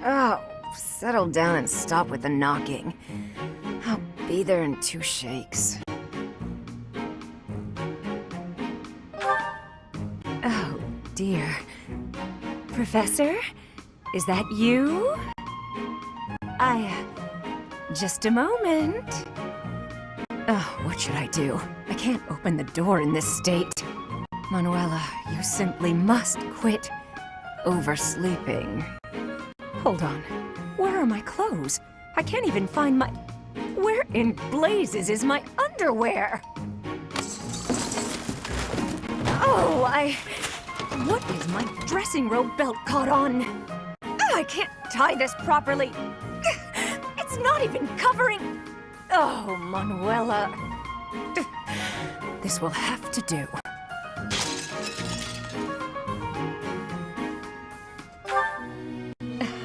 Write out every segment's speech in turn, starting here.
Oh, settle down and stop with the knocking. I'll be there in 2 shakes. Oh, dear. Professor? Is that you? Just a moment. Oh, what should I do? I can't open the door in this state. Manuela, you simply must quit oversleeping. Hold on. Where are my clothes? I can't even find my... Where in blazes is my underwear? Oh, What is my dressing robe belt caught on? I can't tie this properly. It's not even covering... Oh, Manuela. This will have to do.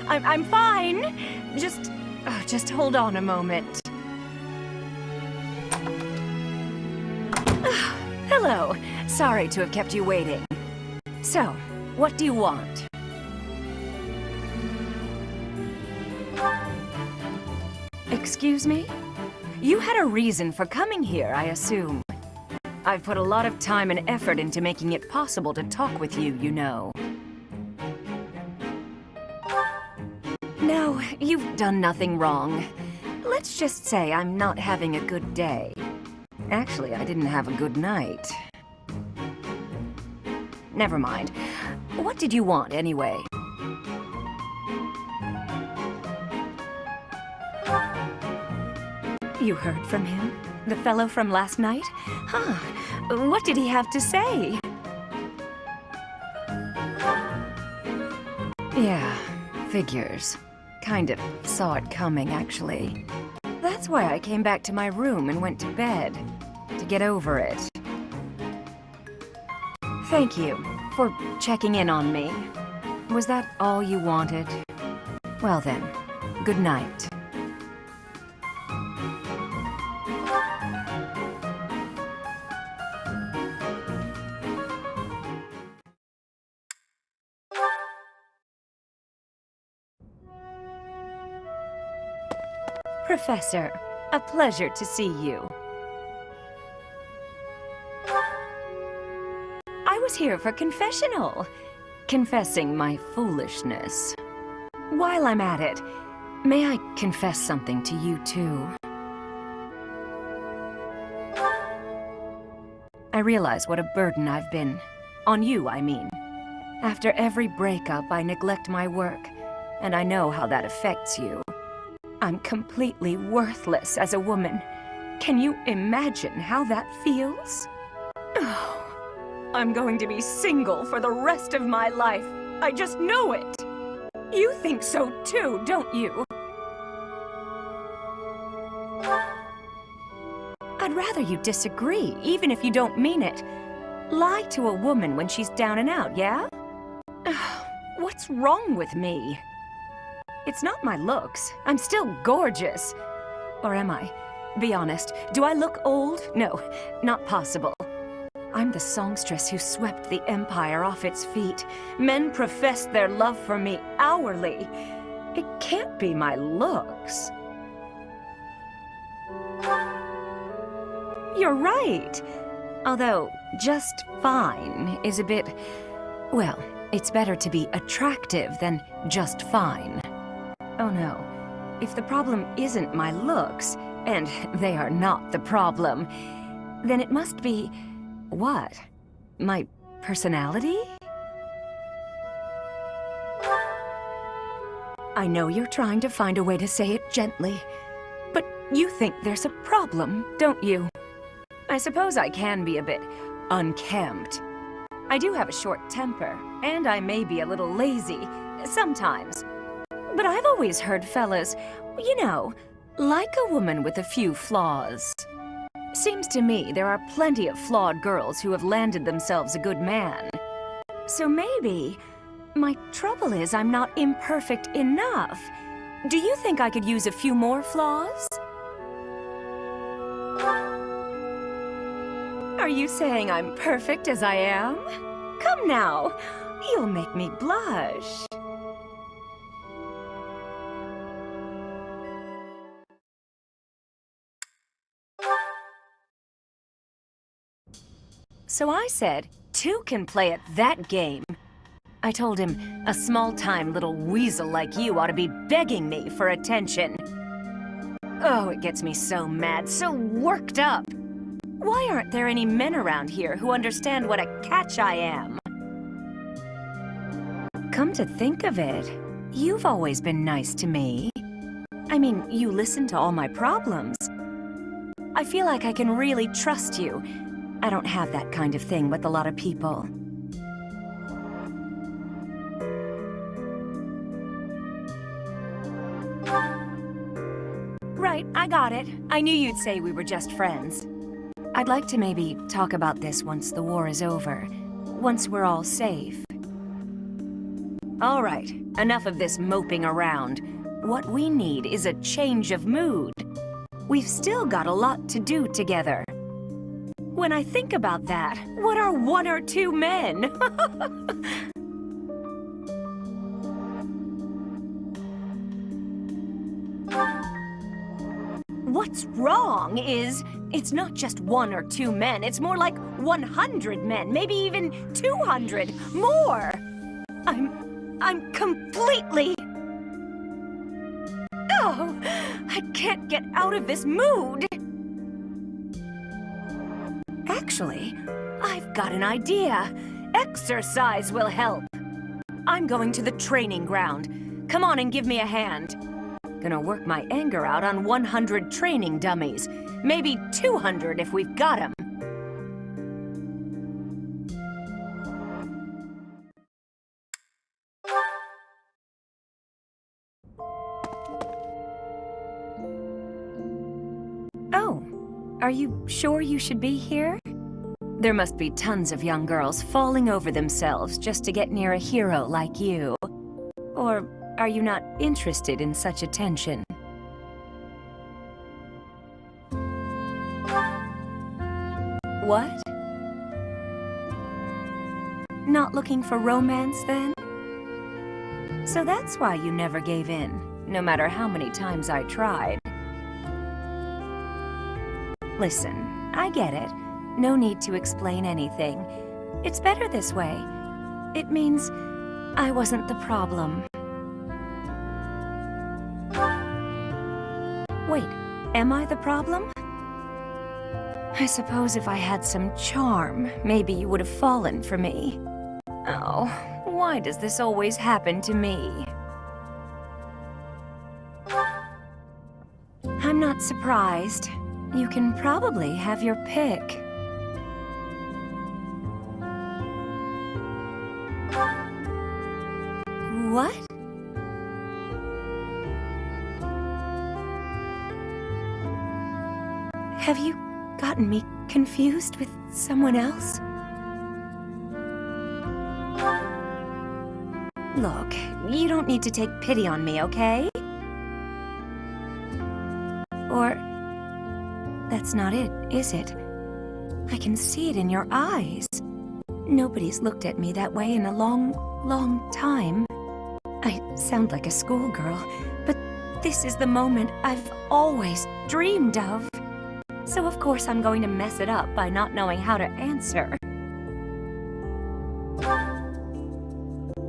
I'm fine. Just hold on a moment. Hello. Sorry to have kept you waiting. So, what do you want? Excuse me? You had a reason for coming here, I assume. I've put a lot of time and effort into making it possible to talk with you, you know. No, you've done nothing wrong. Let's just say I'm not having a good day. Actually, I didn't have a good night. Never mind. What did you want, anyway? You heard from him? The fellow from last night? Huh. What did he have to say? Yeah, figures. Kind of saw it coming, actually. That's why I came back to my room and went to bed. To get over it. Thank you for checking in on me. Was that all you wanted? Well then, good night. Professor, a pleasure to see you. I was here for confessional. Confessing my foolishness. While I'm at it, may I confess something to you too? I realize what a burden I've been. On you, I mean. After every breakup, I neglect my work, and I know how that affects you. I'm completely worthless as a woman. Can you imagine how that feels? Oh, I'm going to be single for the rest of my life. I just know it. You think so too, don't you? I'd rather you disagree, even if you don't mean it. Lie to a woman when she's down and out, yeah? What's wrong with me? It's not my looks. I'm still gorgeous. Or am I? Be honest, do I look old? No, not possible. I'm the songstress who swept the empire off its feet. Men professed their love for me hourly. It can't be my looks. You're right. Although, just fine is a bit... Well, it's better to be attractive than just fine. Oh no. If the problem isn't my looks, and they are not the problem, then it must be... what? My personality? I know you're trying to find a way to say it gently, but you think there's a problem, don't you? I suppose I can be a bit unkempt. I do have a short temper, and I may be a little lazy, sometimes. But I've always heard fellas, you know, like a woman with a few flaws. Seems to me there are plenty of flawed girls who have landed themselves a good man. So maybe my trouble is I'm not imperfect enough. Do you think I could use a few more flaws? Are you saying I'm perfect as I am? Come now. You'll make me blush. So I said, 2 can play at that game. I told him, a small-time little weasel like you ought to be begging me for attention. Oh, it gets me so mad, so worked up. Why aren't there any men around here who understand what a catch I am? Come to think of it, you've always been nice to me. I mean, you listen to all my problems. I feel like I can really trust you. I don't have that kind of thing with a lot of people. Right, I got it. I knew you'd say we were just friends. I'd like to maybe talk about this once the war is over. Once we're all safe. All right, enough of this moping around. What we need is a change of mood. We've still got a lot to do together. When I think about that, what are 1 or 2 men? What's wrong is, it's not just 1 or 2 men, it's more like 100 men, maybe even 200, more! I'm completely... Oh, I can't get out of this mood! Actually, I've got an idea. Exercise will help. I'm going to the training ground. Come on and give me a hand. Gonna work my anger out on 100 training dummies. Maybe 200 if we've got 'em. Oh, are you sure you should be here? There must be tons of young girls falling over themselves just to get near a hero like you. Or are you not interested in such attention? What? Not looking for romance, then? So that's why you never gave in, no matter how many times I tried. Listen, I get it. No need to explain anything. It's better this way. It means I wasn't the problem. Wait, am I the problem? I suppose if I had some charm, maybe you would have fallen for me. Oh, why does this always happen to me? I'm not surprised. You can probably have your pick. What? Have you gotten me confused with someone else? Look, you don't need to take pity on me, okay? Or... that's not it, is it? I can see it in your eyes. Nobody's looked at me that way in a long, long time. I sound like a schoolgirl, but this is the moment I've always dreamed of. So of course I'm going to mess it up by not knowing how to answer.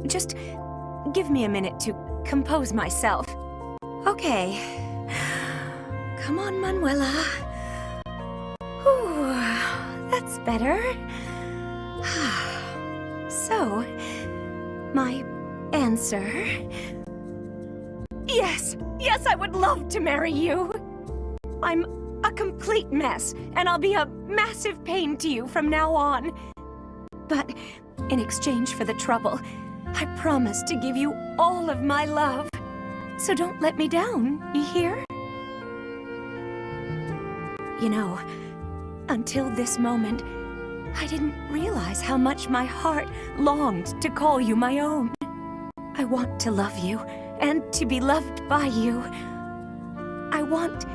Just give me a minute to compose myself. Okay. Come on, Manuela. Whew, that's better. So, my answer... Yes! Yes, I would love to marry you! I'm a complete mess, and I'll be a massive pain to you from now on. But in exchange for the trouble, I promise to give you all of my love. So don't let me down, you hear? You know, until this moment, I didn't realize how much my heart longed to call you my own. I want to love you, and to be loved by you. I want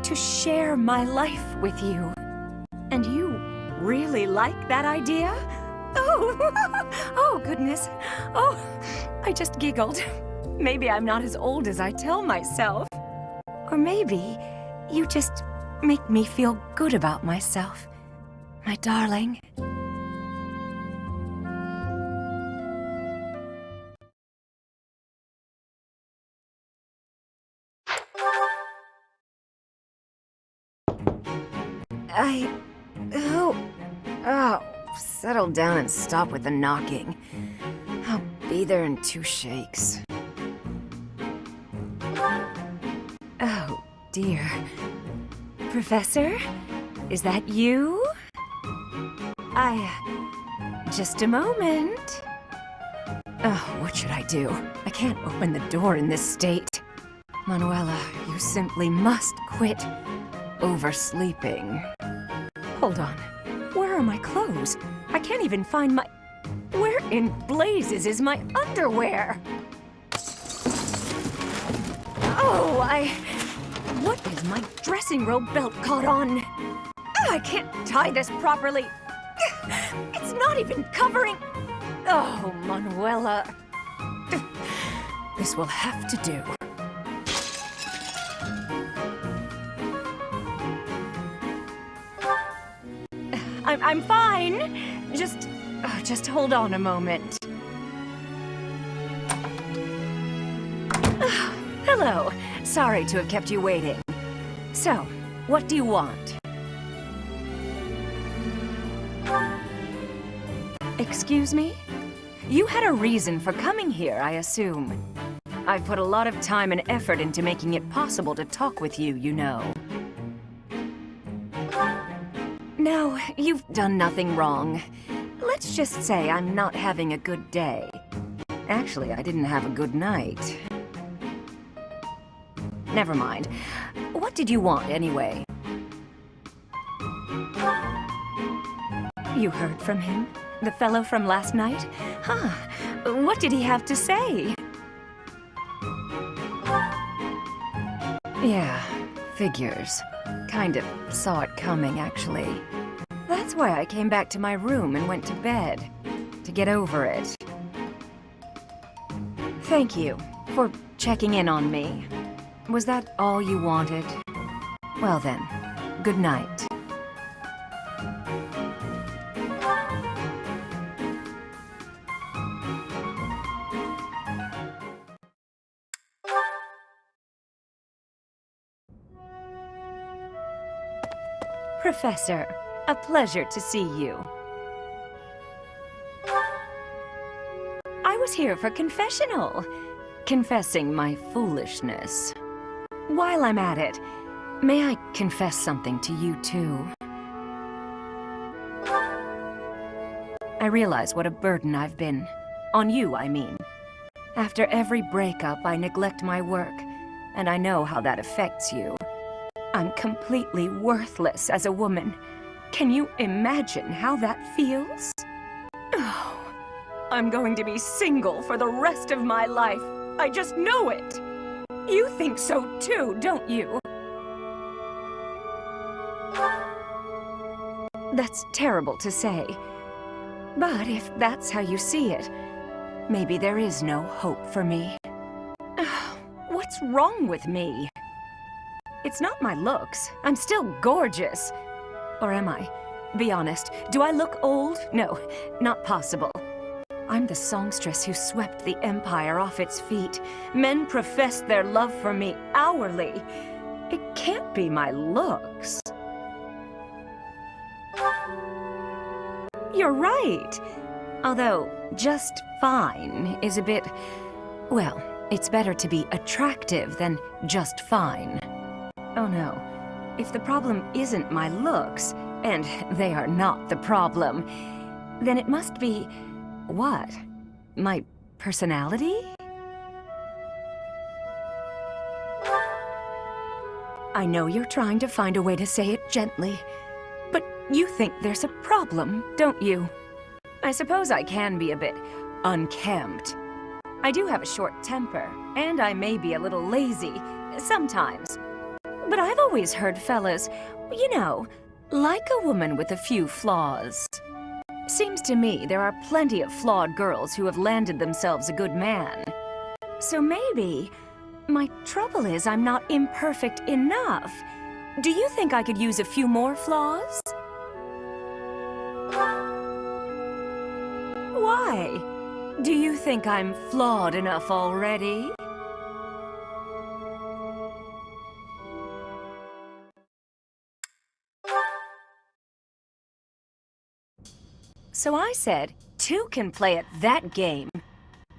to share my life with you. And you really like that idea? Oh, oh goodness. Oh, I just giggled. Maybe I'm not as old as I tell myself. Or maybe you just make me feel good about myself, my darling. Oh, settle down and stop with the knocking. I'll be there in 2 shakes. Oh, dear. Professor? Is that you? Just a moment. Oh, what should I do? I can't open the door in this state. Manuela, you simply must quit oversleeping. Hold on. Where are my clothes? I can't even find my... Where in blazes is my underwear? Oh, What is my dressing robe belt caught on? I can't tie this properly. It's not even covering... Oh, Manuela. This will have to do. I'm fine. Just hold on a moment. Hello. Sorry to have kept you waiting. So, what do you want? Excuse me? You had a reason for coming here, I assume. I've put a lot of time and effort into making it possible to talk with you, you know. No, you've done nothing wrong. Let's just say I'm not having a good day. Actually, I didn't have a good night. Never mind. What did you want, anyway? You heard from him? The fellow from last night? Huh. What did he have to say? Yeah, figures. Kind of saw it coming, actually. That's why I came back to my room and went to bed. To get over it. Thank you for checking in on me. Was that all you wanted? Well then, good night. Professor, a pleasure to see you. I was here for confessional, confessing my foolishness. While I'm at it, may I confess something to you too? I realize what a burden I've been. On you, I mean. After every breakup, I neglect my work, and I know how that affects you. I'm completely worthless as a woman. Can you imagine how that feels? Oh, I'm going to be single for the rest of my life. I just know it. You think so too, don't you? That's terrible to say. But if that's how you see it, maybe there is no hope for me. What's wrong with me? It's not my looks. I'm still gorgeous. Or am I? Be honest, do I look old? No, not possible. I'm the songstress who swept the empire off its feet. Men profess their love for me hourly. It can't be my looks. You're right. Although, just fine is a bit... Well, it's better to be attractive than just fine. Oh no. If the problem isn't my looks, and they are not the problem, then it must be... what? My personality? I know you're trying to find a way to say it gently, but you think there's a problem, don't you? I suppose I can be a bit unkempt. I do have a short temper, and I may be a little lazy, sometimes. But I've always heard fellas, you know, like a woman with a few flaws. Seems to me there are plenty of flawed girls who have landed themselves a good man. So maybe my trouble is I'm not imperfect enough. Do you think I could use a few more flaws? Why? Do you think I'm flawed enough already? So I said, two can play at that game.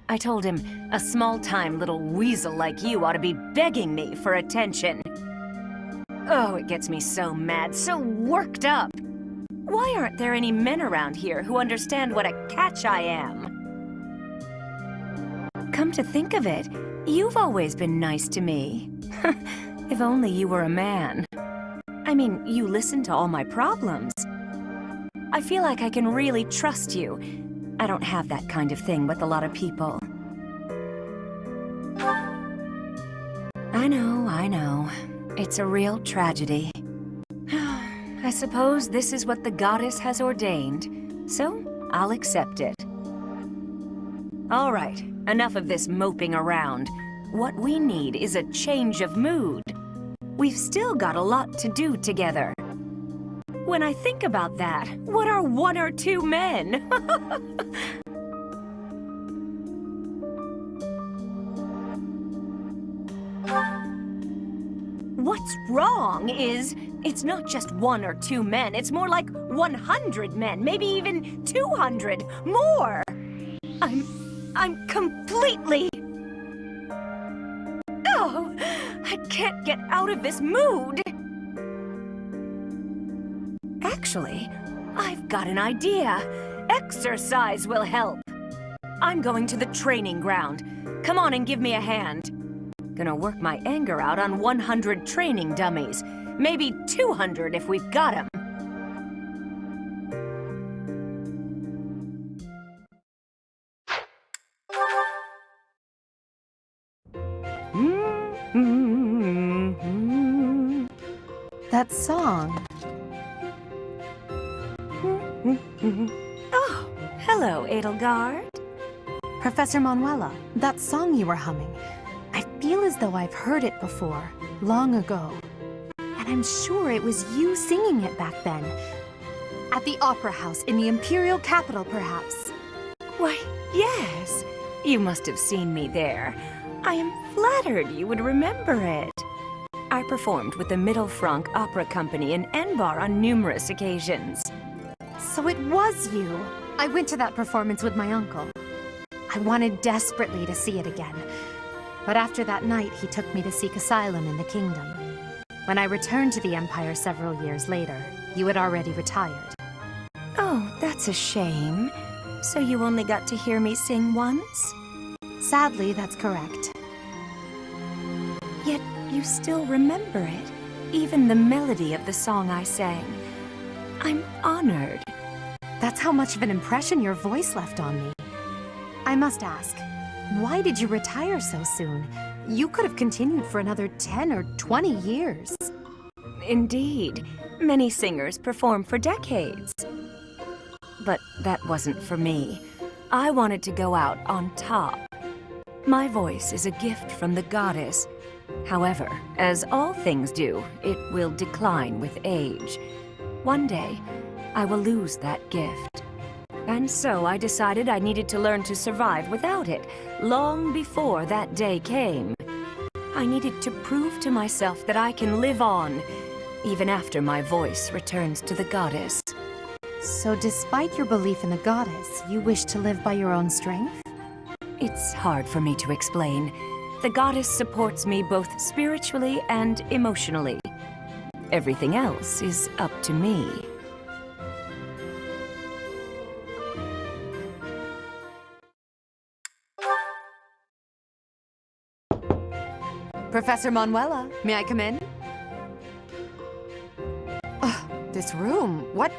I told him, a small-time little weasel like you ought to be begging me for attention. Oh, it gets me so mad, so worked up. Why aren't there any men around here who understand what a catch I am? Come to think of it, you've always been nice to me. If only you were a man. I mean, you listen to all my problems. I feel like I can really trust you. I don't have that kind of thing with a lot of people. I know. It's a real tragedy. I suppose this is what the goddess has ordained, so I'll accept it. All right, enough of this moping around. What we need is a change of mood. We've still got a lot to do together. When I think about that, what are one or two men? What's wrong is, it's not just one or two men, it's more like 100 men, maybe even 200, more! I'm completely... Oh, I can't get out of this mood! Actually, I've got an idea. Exercise will help. I'm going to the training ground. Come on and give me a hand. Gonna work my anger out on 100 training dummies. Maybe 200 if we've got 'em. That song. Oh, hello, Edelgard. Professor Manuela, that song you were humming. I feel as though I've heard it before, long ago. And I'm sure it was you singing it back then. At the Opera House in the Imperial Capital, perhaps. Why, yes. You must have seen me there. I am flattered you would remember it. I performed with the Mittelfranc Opera Company in Enbar on numerous occasions. So it was you. I went to that performance with my uncle. I wanted desperately to see it again. But after that night, he took me to seek asylum in the kingdom. When I returned to the Empire several years later, you had already retired. Oh, that's a shame. So you only got to hear me sing once? Sadly, that's correct. Yet you still remember it, even the melody of the song I sang. I'm honored. That's how much of an impression your voice left on me. I must ask, why did you retire so soon? You could have continued for another 10 or 20 years. Indeed. Many singers perform for decades. But that wasn't for me. I wanted to go out on top. My voice is a gift from the goddess. However, as all things do, it will decline with age. One day, I will lose that gift. And so I decided I needed to learn to survive without it, long before that day came. I needed to prove to myself that I can live on, even after my voice returns to the goddess. So despite your belief in the goddess, you wish to live by your own strength? It's hard for me to explain. The goddess supports me both spiritually and emotionally. Everything else is up to me. Professor Manuela, may I come in? This room, what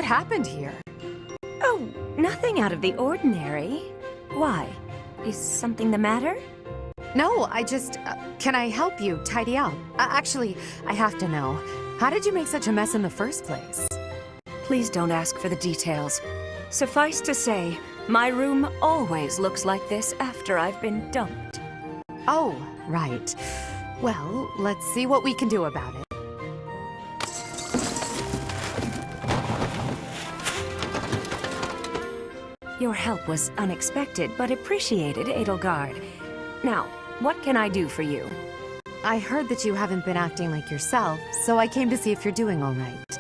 happened here? Oh, nothing out of the ordinary. Why? Is something the matter? No, I just... can I help you tidy up? Actually, I have to know. How did you make such a mess in the first place? Please don't ask for the details. Suffice to say, my room always looks like this after I've been dumped. Oh, right. Well, let's see what we can do about it. Your help was unexpected but appreciated, Edelgard. Now, what can I do for you? I heard that you haven't been acting like yourself, so I came to see if you're doing all right.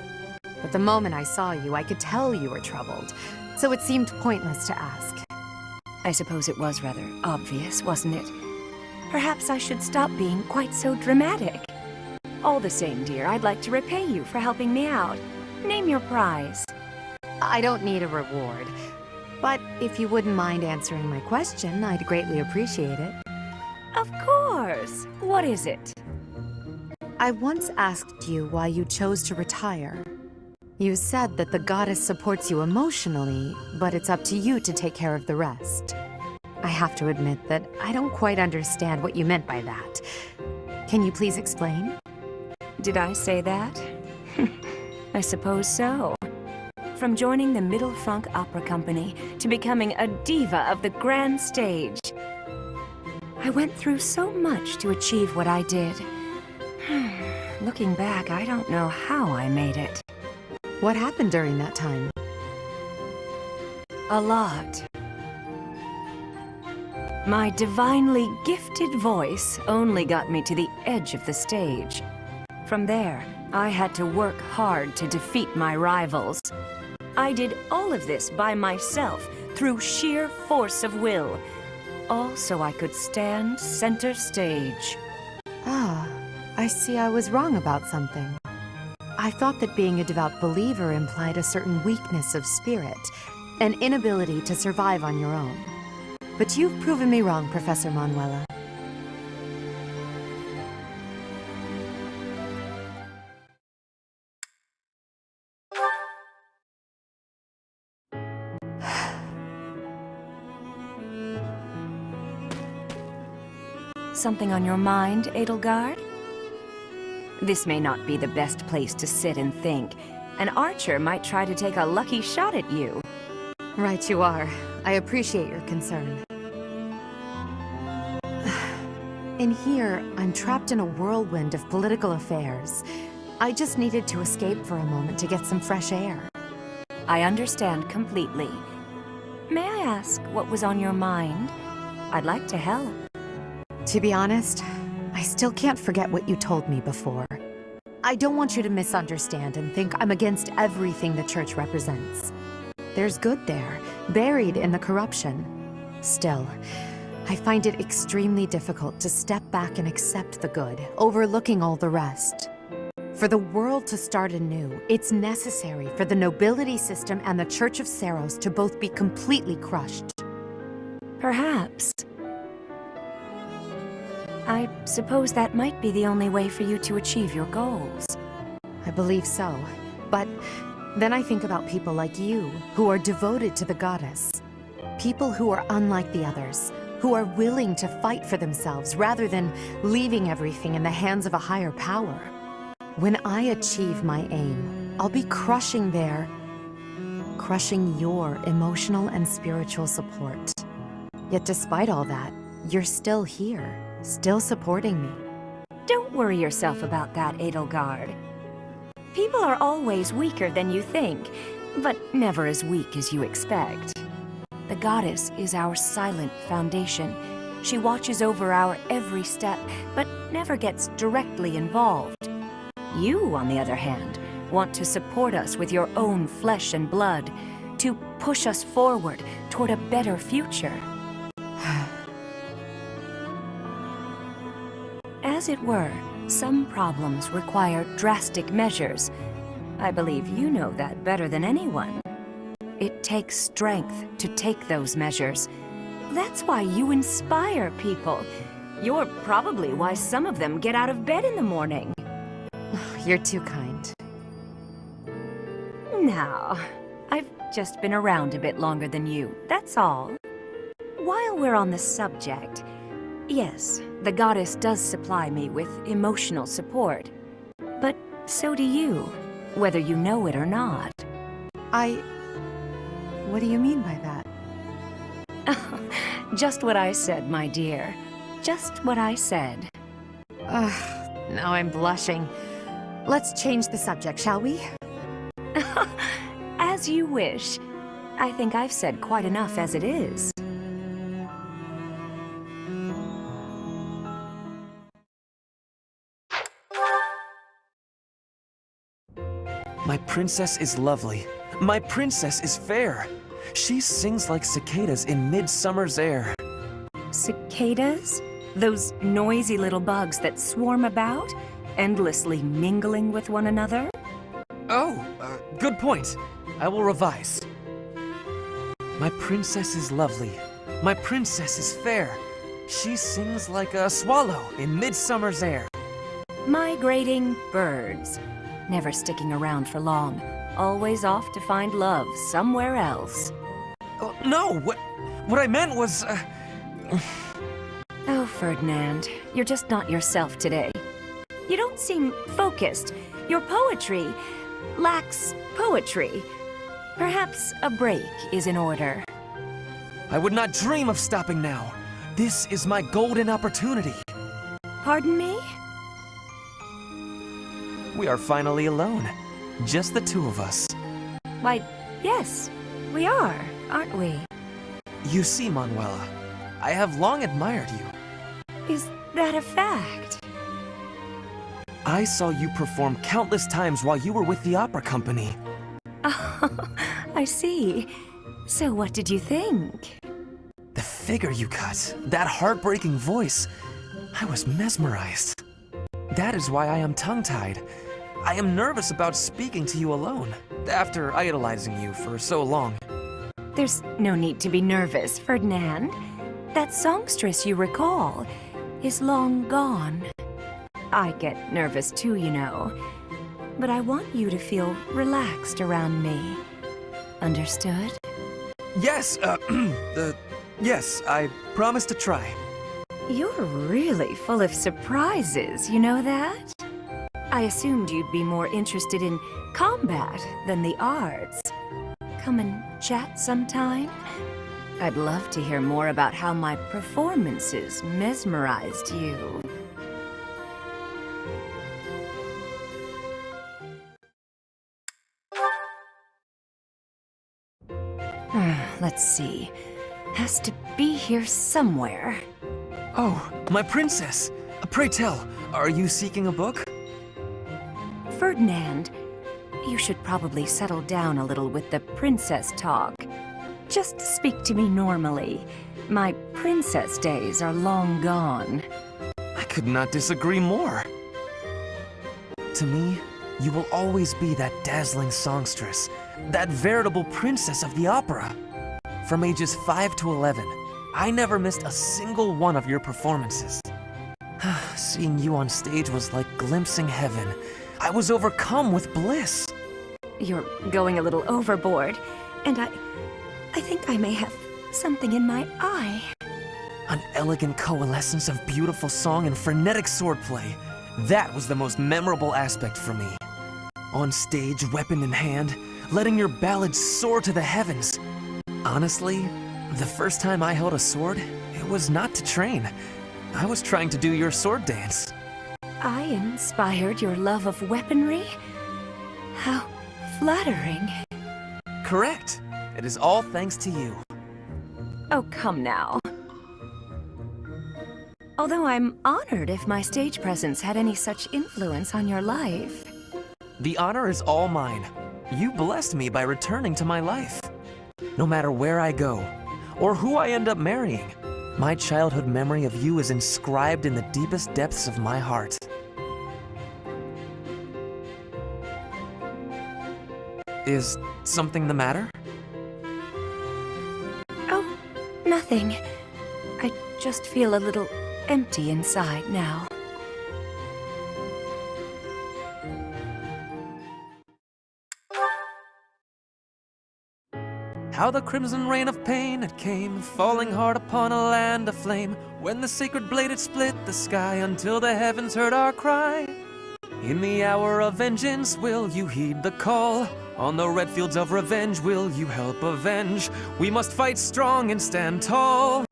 But the moment I saw you, I could tell you were troubled, so it seemed pointless to ask. I suppose it was rather obvious, wasn't it? Perhaps I should stop being quite so dramatic. All the same, dear, I'd like to repay you for helping me out. Name your prize. I don't need a reward, but if you wouldn't mind answering my question, I'd greatly appreciate it. Of course! What is it? I once asked you why you chose to retire. You said that the goddess supports you emotionally, but it's up to you to take care of the rest. I have to admit that I don't quite understand what you meant by that. Can you please explain? Did I say that? I suppose so. From joining the Middle Franc Opera Company to becoming a diva of the grand stage. I went through so much to achieve what I did. Looking back, I don't know how I made it. What happened during that time? A lot. My divinely gifted voice only got me to the edge of the stage. From there, I had to work hard to defeat my rivals. I did all of this by myself through sheer force of will, all so I could stand center stage. Ah, I see I was wrong about something. I thought that being a devout believer implied a certain weakness of spirit, an inability to survive on your own. But you've proven me wrong, Professor Manuela. Something on your mind, Edelgard? This may not be the best place to sit and think. An archer might try to take a lucky shot at you. Right you are. I appreciate your concern. In here, I'm trapped in a whirlwind of political affairs. I just needed to escape for a moment to get some fresh air. I understand completely. May I ask what was on your mind? I'd like to help. To be honest, I still can't forget what you told me before. I don't want you to misunderstand and think I'm against everything the church represents. There's good there, buried in the corruption. Still, I find it extremely difficult to step back and accept the good, overlooking all the rest. For the world to start anew, it's necessary for the nobility system and the Church of Seiros to both be completely crushed. Perhaps. I suppose that might be the only way for you to achieve your goals. I believe so, but then I think about people like you, who are devoted to the goddess. People who are unlike the others, who are willing to fight for themselves rather than leaving everything in the hands of a higher power. When I achieve my aim, I'll be crushing your emotional and spiritual support. Yet despite all that, you're still here, still supporting me. Don't worry yourself about that, Edelgard. People are always weaker than you think, but never as weak as you expect. The goddess is our silent foundation. She watches over our every step, but never gets directly involved. You, on the other hand, want to support us with your own flesh and blood, to push us forward toward a better future. As it were, some problems require drastic measures. I believe you know that better than anyone. It takes strength to take those measures. That's why you inspire people. You're probably why some of them get out of bed in the morning. You're too kind. Now, I've just been around a bit longer than you, that's all. While we're on the subject, yes, the goddess does supply me with emotional support. But so do you, whether you know it or not. What do you mean by that? Just what I said, my dear. Just what I said. Now I'm blushing. Let's change the subject, shall we? As you wish. I think I've said quite enough as it is. My princess is lovely. My princess is fair. She sings like cicadas in midsummer's air. Cicadas? Those noisy little bugs that swarm about, endlessly mingling with one another? Oh, good point. I will revise. My princess is lovely. My princess is fair. She sings like a swallow in midsummer's air. Migrating birds. Never sticking around for long. Always off to find love somewhere else. Oh, no, what I meant was, Oh, Ferdinand, you're just not yourself today. You don't seem focused. Your poetry lacks poetry. Perhaps a break is in order. I would not dream of stopping now. This is my golden opportunity. Pardon me? We are finally alone. Just the two of us. Why, yes, we are, aren't we? You see, Manuela, I have long admired you. Is that a fact? I saw you perform countless times while you were with the opera company. Oh, I see. So what did you think? The figure you cut, that heartbreaking voice, I was mesmerized. That is why I am tongue-tied. I am nervous about speaking to you alone, after idolizing you for so long. There's no need to be nervous, Ferdinand. That songstress you recall is long gone. I get nervous too, you know. But I want you to feel relaxed around me. Understood? Yes, yes, I promise to try. You're really full of surprises, you know that? I assumed you'd be more interested in combat than the arts. Come and chat sometime? I'd love to hear more about how my performances mesmerized you. Let's see. Has to be here somewhere. Oh, my princess! Pray tell, are you seeking a book? Ferdinand, you should probably settle down a little with the princess talk. Just speak to me normally. My princess days are long gone. I could not disagree more. To me, you will always be that dazzling songstress, that veritable princess of the opera. From ages 5 to 11, I never missed a single one of your performances. Seeing you on stage was like glimpsing heaven. I was overcome with bliss. You're going a little overboard, and I think I may have something in my eye. An elegant coalescence of beautiful song and frenetic swordplay. That was the most memorable aspect for me. On stage, weapon in hand, letting your ballads soar to the heavens. Honestly, the first time I held a sword, it was not to train. I was trying to do your sword dance. I inspired your love of weaponry? How flattering. Correct. It is all thanks to you. Oh, come now. Although I'm honored if my stage presence had any such influence on your life. The honor is all mine. You blessed me by returning to my life. No matter where I go, or who I end up marrying, my childhood memory of you is inscribed in the deepest depths of my heart. Is something the matter? Oh, nothing. I just feel a little empty inside now. How the crimson rain of pain it came, falling hard upon a land aflame, when the sacred blade it split the sky until the heavens heard our cry. In the hour of vengeance, will you heed the call? On the red fields of revenge, will you help avenge? We must fight strong and stand tall.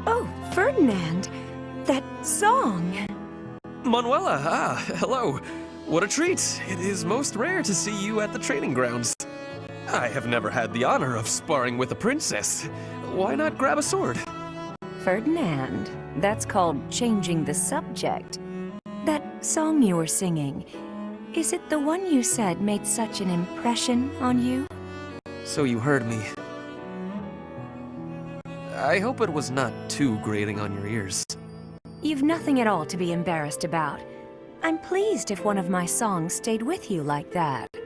Oh, Ferdinand, that song. Manuela, hello. What a treat. It is most rare to see you at the training grounds. I have never had the honor of sparring with a princess. Why not grab a sword? Ferdinand, that's called changing the subject. That song you were singing, is it the one you said made such an impression on you? So you heard me. I hope it was not too grating on your ears. You've nothing at all to be embarrassed about. I'm pleased if one of my songs stayed with you like that.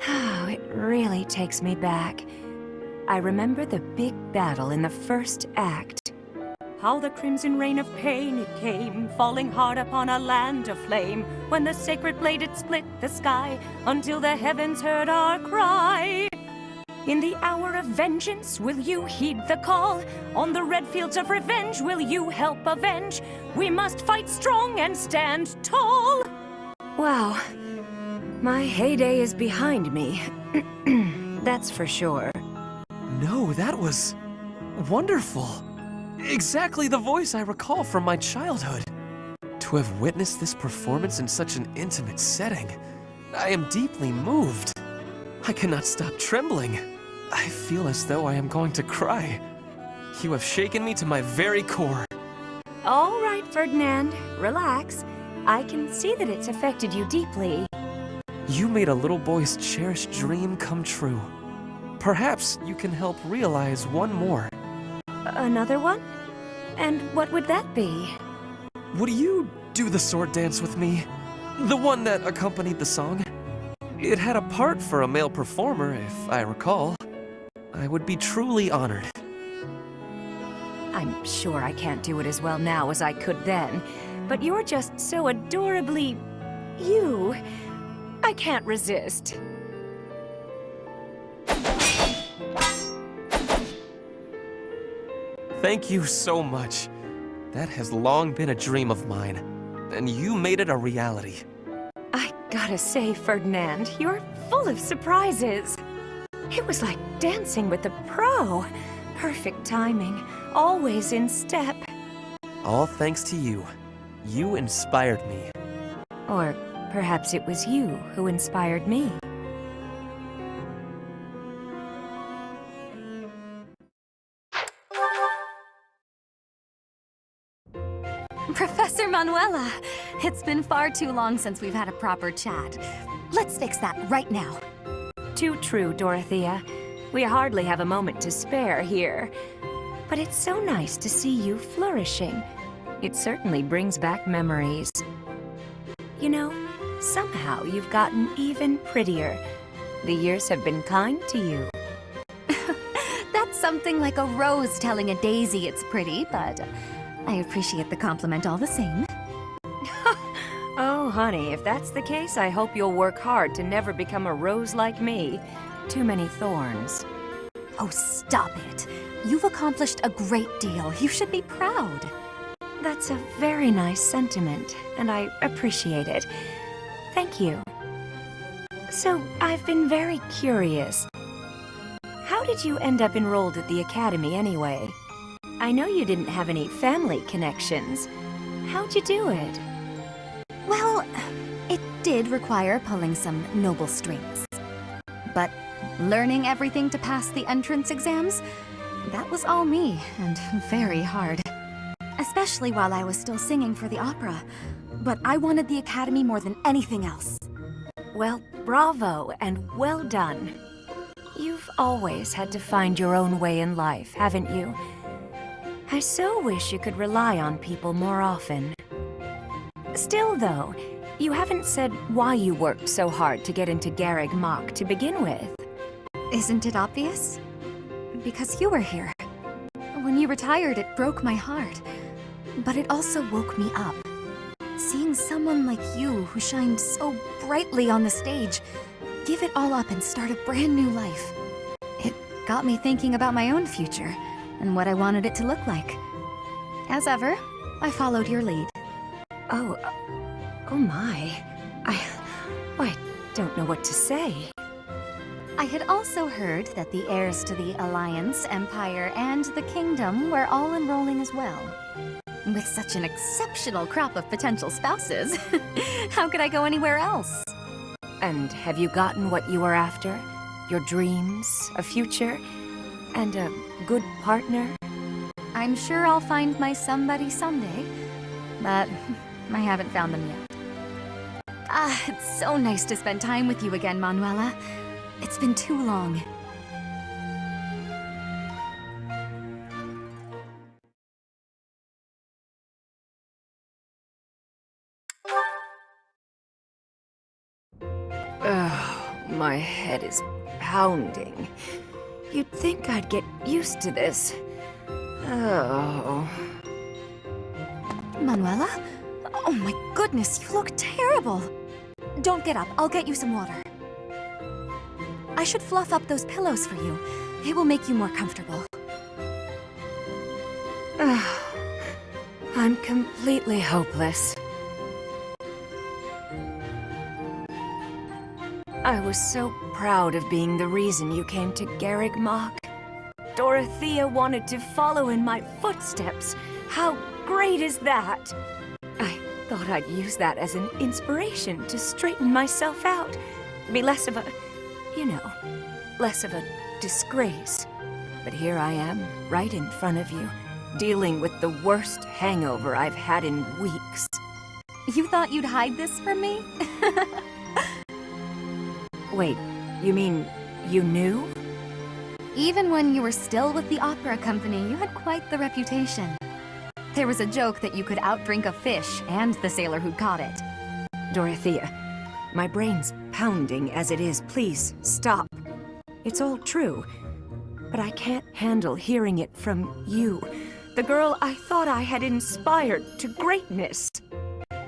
Oh, it really takes me back. I remember the big battle in the first act. How the crimson rain of pain it came, falling hard upon a land of flame, when the sacred blade it split the sky, until the heavens heard our cry. In the hour of vengeance, will you heed the call? On the red fields of revenge, will you help avenge? We must fight strong and stand tall. Wow, my heyday is behind me. That's for sure. No, that was wonderful. Exactly the voice I recall from my childhood. To have witnessed this performance in such an intimate setting, I am deeply moved. I cannot stop trembling. I feel as though I am going to cry. You have shaken me to my very core. All right, Ferdinand, relax. I can see that it's affected you deeply. You made a little boy's cherished dream come true. Perhaps you can help realize one more. Another one? And what would that be? Would you do the sword dance with me? The one that accompanied the song? It had a part for a male performer, if I recall. I would be truly honored. I'm sure I can't do it as well now as I could then, but you're just so adorably... you. I can't resist. Thank you so much. That has long been a dream of mine, and you made it a reality. I gotta say, Ferdinand, you're full of surprises. It was like dancing with a pro. Perfect timing, always in step. All thanks to you. You inspired me. Or perhaps it was you who inspired me. Professor Manuela, it's been far too long since we've had a proper chat. Let's fix that right now. Too true, Dorothea. We hardly have a moment to spare here. But it's so nice to see you flourishing. It certainly brings back memories. You know, somehow you've gotten even prettier. The years have been kind to you. That's something like a rose telling a daisy it's pretty, but I appreciate the compliment all the same. Oh, honey, if that's the case, I hope you'll work hard to never become a rose like me. Too many thorns. Oh, stop it. You've accomplished a great deal. You should be proud. That's a very nice sentiment, and I appreciate it. Thank you. So, I've been very curious. How did you end up enrolled at the academy anyway? I know you didn't have any family connections. How'd you do it? Well, it did require pulling some noble strings. But learning everything to pass the entrance exams, that was all me, and very hard. Especially while I was still singing for the opera. But I wanted the academy more than anything else. Well, bravo, and well done. You've always had to find your own way in life, haven't you? I so wish you could rely on people more often. Still, though, you haven't said why you worked so hard to get into Garreg Mach to begin with. Isn't it obvious? Because you were here. When you retired, it broke my heart. But it also woke me up. Seeing someone like you who shined so brightly on the stage, give it all up and start a brand new life. It got me thinking about my own future and what I wanted it to look like. As ever, I followed your lead. Oh my. I don't know what to say. I had also heard that the heirs to the Alliance, Empire, and the Kingdom were all enrolling as well. With such an exceptional crop of potential spouses, how could I go anywhere else? And have you gotten what you were after? Your dreams, a future, and a good partner? I'm sure I'll find my somebody someday, but I haven't found them yet. It's so nice to spend time with you again, Manuela. It's been too long. My head is pounding. You'd think I'd get used to this. Oh. Manuela? Oh my goodness, you look terrible. Don't get up, I'll get you some water. I should fluff up those pillows for you. It will make you more comfortable. I'm completely hopeless. I was so proud of being the reason you came to Garreg Mach. Dorothea wanted to follow in my footsteps. How great is that? I thought I'd use that as an inspiration to straighten myself out. Be less of a, less of a disgrace. But here I am, right in front of you, dealing with the worst hangover I've had in weeks. You thought you'd hide this from me? Wait, you mean you knew? Even when you were still with the opera company, you had quite the reputation. There was a joke that you could outdrink a fish and the sailor who caught it. Dorothea, my brain's pounding as it is. Please, stop. It's all true, but I can't handle hearing it from you, the girl I thought I had inspired to greatness.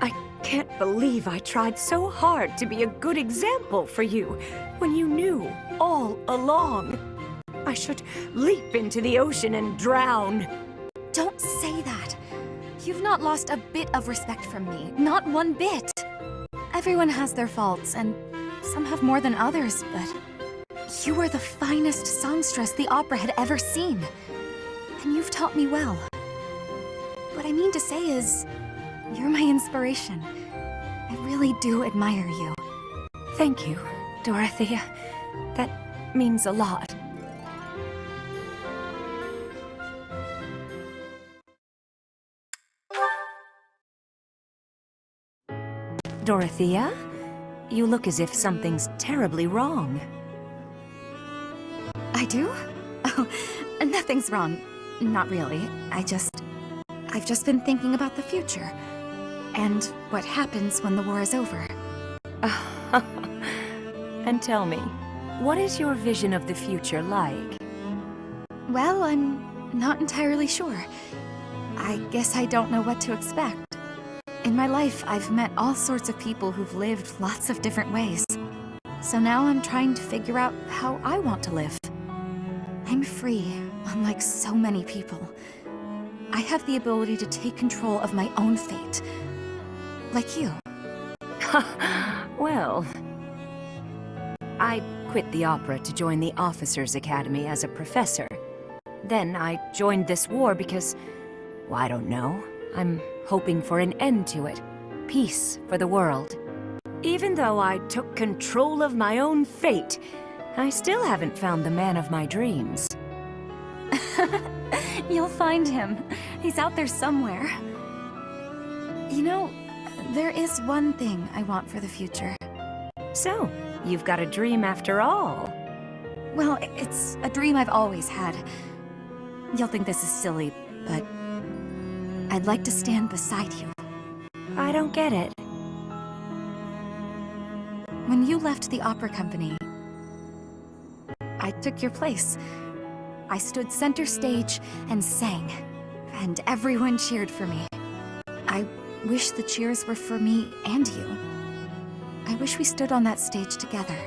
I can't believe I tried so hard to be a good example for you when you knew all along. I should leap into the ocean and drown. Don't say that. You've not lost a bit of respect from me, not one bit. Everyone has their faults, and some have more than others, but you are the finest songstress the opera had ever seen. And you've taught me well. What I mean to say is, you're my inspiration. I really do admire you. Thank you, Dorothea. That means a lot. Dorothea? You look as if something's terribly wrong. I do? Oh, nothing's wrong. Not really. I've just been thinking about the future. And what happens when the war is over. And tell me, what is your vision of the future like? Well, I'm not entirely sure. I guess I don't know what to expect. In my life, I've met all sorts of people who've lived lots of different ways. So now I'm trying to figure out how I want to live. I'm free, unlike so many people. I have the ability to take control of my own fate. Like you. Well, I quit the opera to join the Officers' Academy as a professor. Then I joined this war because, well, I don't know. I'm hoping for an end to it. Peace for the world. Even though I took control of my own fate, I still haven't found the man of my dreams. You'll find him. He's out there somewhere. You know, there is one thing I want for the future. So, you've got a dream after all. Well, it's a dream I've always had. You'll think this is silly, but I'd like to stand beside you. I don't get it. When you left the opera company, I took your place. I stood center stage and sang, and everyone cheered for me. I wish the cheers were for me and you. I wish we stood on that stage together.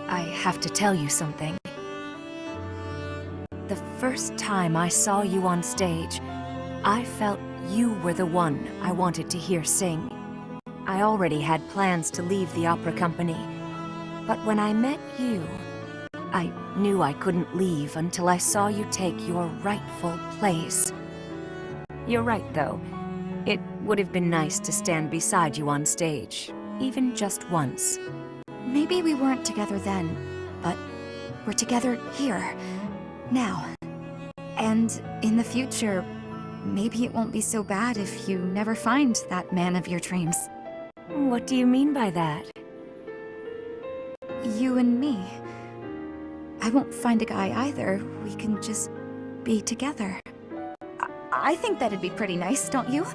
I have to tell you something. The first time I saw you on stage, I felt you were the one I wanted to hear sing. I already had plans to leave the opera company. But when I met you, I knew I couldn't leave until I saw you take your rightful place. You're right, though. It would have been nice to stand beside you on stage, even just once. Maybe we weren't together then, but we're together here, now. And in the future, maybe it won't be so bad if you never find that man of your dreams. What do you mean by that? You and me. I won't find a guy either. We can just be together. I think that'd be pretty nice, don't you?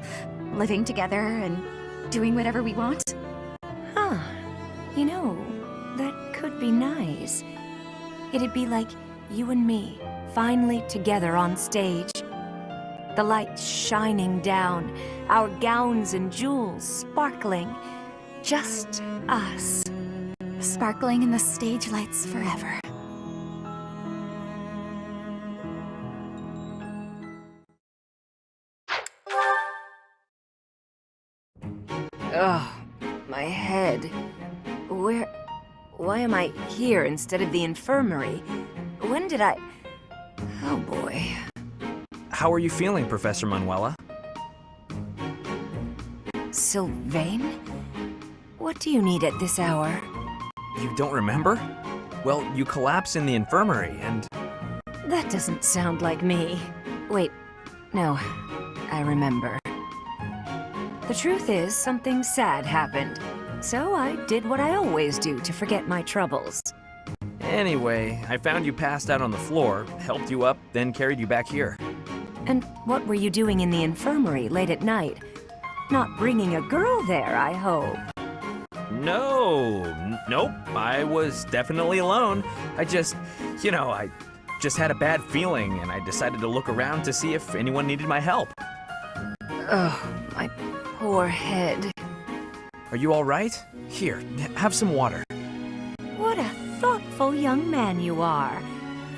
Living together and doing whatever we want. Huh. You know, that could be nice. It'd be like you and me, finally together on stage. The lights shining down, our gowns and jewels sparkling. Just us. Sparkling in the stage lights forever. Ugh, my head. Why am I here instead of the infirmary? When did I... Oh boy. How are you feeling, Professor Manuela? Sylvain? What do you need at this hour? You don't remember? Well, you collapsed in the infirmary and... That doesn't sound like me. Wait, no, I remember. The truth is, something sad happened. So I did what I always do to forget my troubles. Anyway, I found you passed out on the floor, helped you up, then carried you back here. And what were you doing in the infirmary late at night? Not bringing a girl there, I hope. Nope, I was definitely alone. I just had a bad feeling and I decided to look around to see if anyone needed my help. Oh, my poor head. Are you all right? Here, have some water. What a thoughtful young man you are.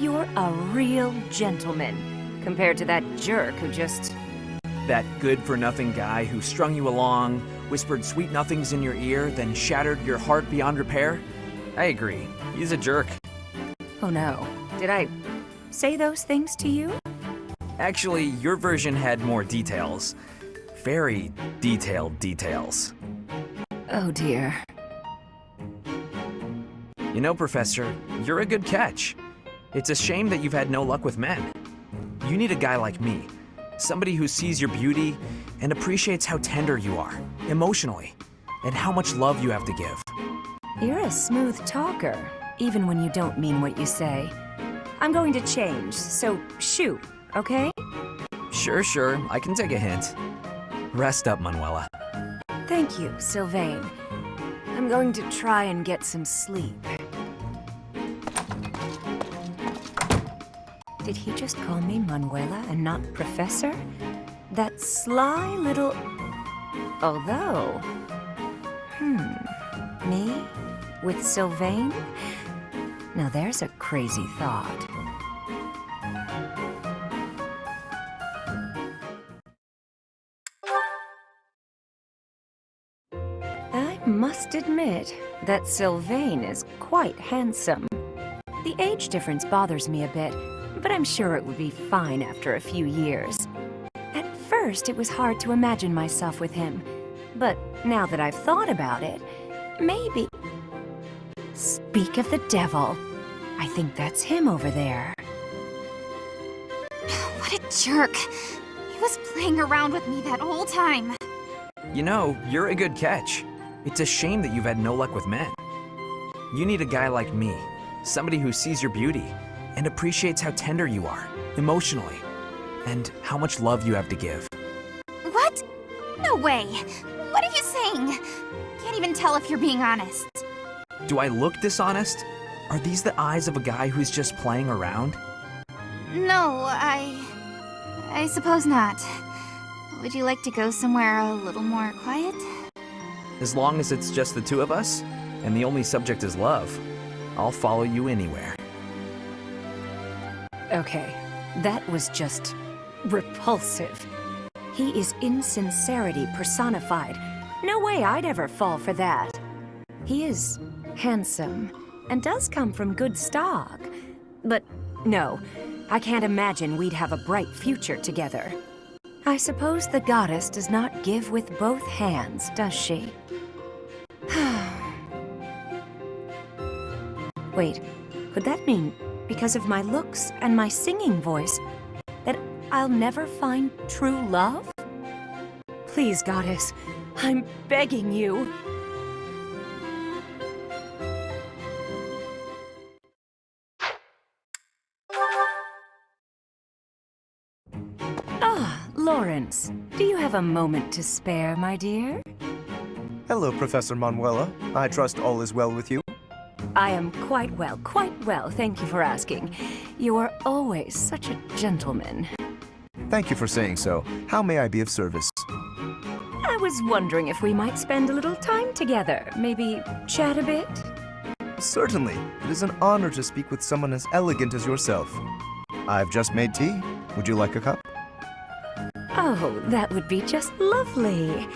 You're a real gentleman, compared to that jerk who just... That good-for-nothing guy who strung you along, whispered sweet nothings in your ear, then shattered your heart beyond repair? I agree. He's a jerk. Oh no. Did I say those things to you? Actually, your version had more details. Very detailed details. Oh dear. You know, Professor, you're a good catch. It's a shame that you've had no luck with men. You need a guy like me. Somebody who sees your beauty and appreciates how tender you are, emotionally, and how much love you have to give. You're a smooth talker, even when you don't mean what you say. I'm going to change, so shoot, okay? Sure, I can take a hint. Rest up, Manuela. Thank you, Sylvain. I'm going to try and get some sleep. Did he just call me Manuela and not Professor? That sly little... Although... Me? With Sylvain? Now there's a crazy thought. I must admit that Sylvain is quite handsome. The age difference bothers me a bit, but I'm sure it would be fine after a few years. At first, it was hard to imagine myself with him, but now that I've thought about it, maybe... Speak of the devil. I think that's him over there. What a jerk. He was playing around with me that whole time. You know, you're a good catch. It's a shame that you've had no luck with men. You need a guy like me, somebody who sees your beauty and appreciates how tender you are, emotionally, and how much love you have to give. What? No way. What are you saying? Can't even tell if you're being honest. Do I look dishonest? Are these the eyes of a guy who's just playing around? No, I suppose not. Would you like to go somewhere a little more quiet? As long as it's just the two of us, and the only subject is love, I'll follow you anywhere. Okay, that was just repulsive. He is insincerity personified, No way I'd ever fall for that. He is handsome and does come from good stock. But no, I can't imagine we'd have a bright future together. I suppose the goddess does not give with both hands, does she? Wait, could that mean because of my looks and my singing voice that I'll never find true love? Please, goddess, I'm begging you. Ah, Lawrence, do you have a moment to spare, my dear? Hello, Professor Manuela. I trust all is well with you. I am quite well, thank you for asking. You are always such a gentleman. Thank you for saying so. How may I be of service? I was wondering if we might spend a little time together, maybe chat a bit? Certainly. It is an honor to speak with someone as elegant as yourself. I've just made tea. Would you like a cup? Oh, that would be just lovely.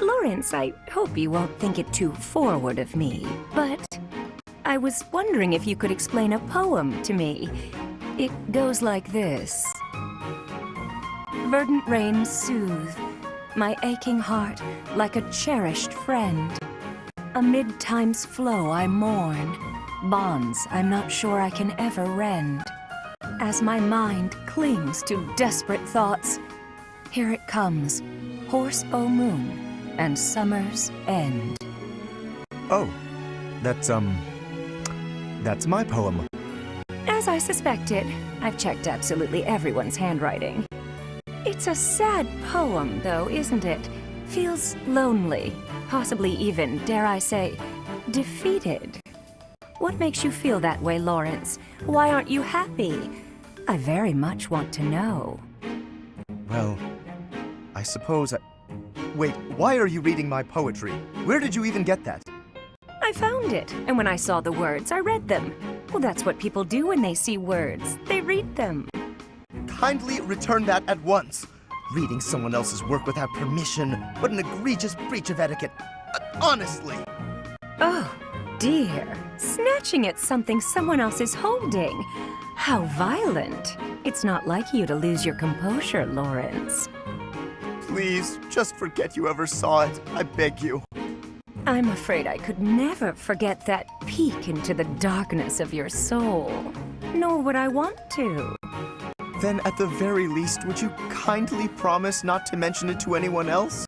Lawrence, I hope you won't think it too forward of me, but I was wondering if you could explain a poem to me. It goes like this. Verdant rains soothe my aching heart like a cherished friend. Amid time's flow I mourn, bonds I'm not sure I can ever rend. As my mind clings to desperate thoughts, here it comes, horsebow moon and summer's end. Oh, that's my poem. As I suspected, I've checked absolutely everyone's handwriting. It's a sad poem, though, isn't it? Feels lonely, possibly even, dare I say, defeated. What makes you feel that way, Lawrence? Why aren't you happy? I very much want to know. Well, I suppose Wait, why are you reading my poetry? Where did you even get that? I found it, and when I saw the words, I read them. Well, that's what people do when they see words. They read them. Kindly return that at once. Reading someone else's work without permission. What an egregious breach of etiquette. Honestly. Oh, dear. Snatching at something someone else is holding. How violent. It's not like you to lose your composure, Lawrence. Please, just forget you ever saw it. I beg you. I'm afraid I could never forget that peek into the darkness of your soul. Nor would I want to. Then at the very least, would you kindly promise not to mention it to anyone else?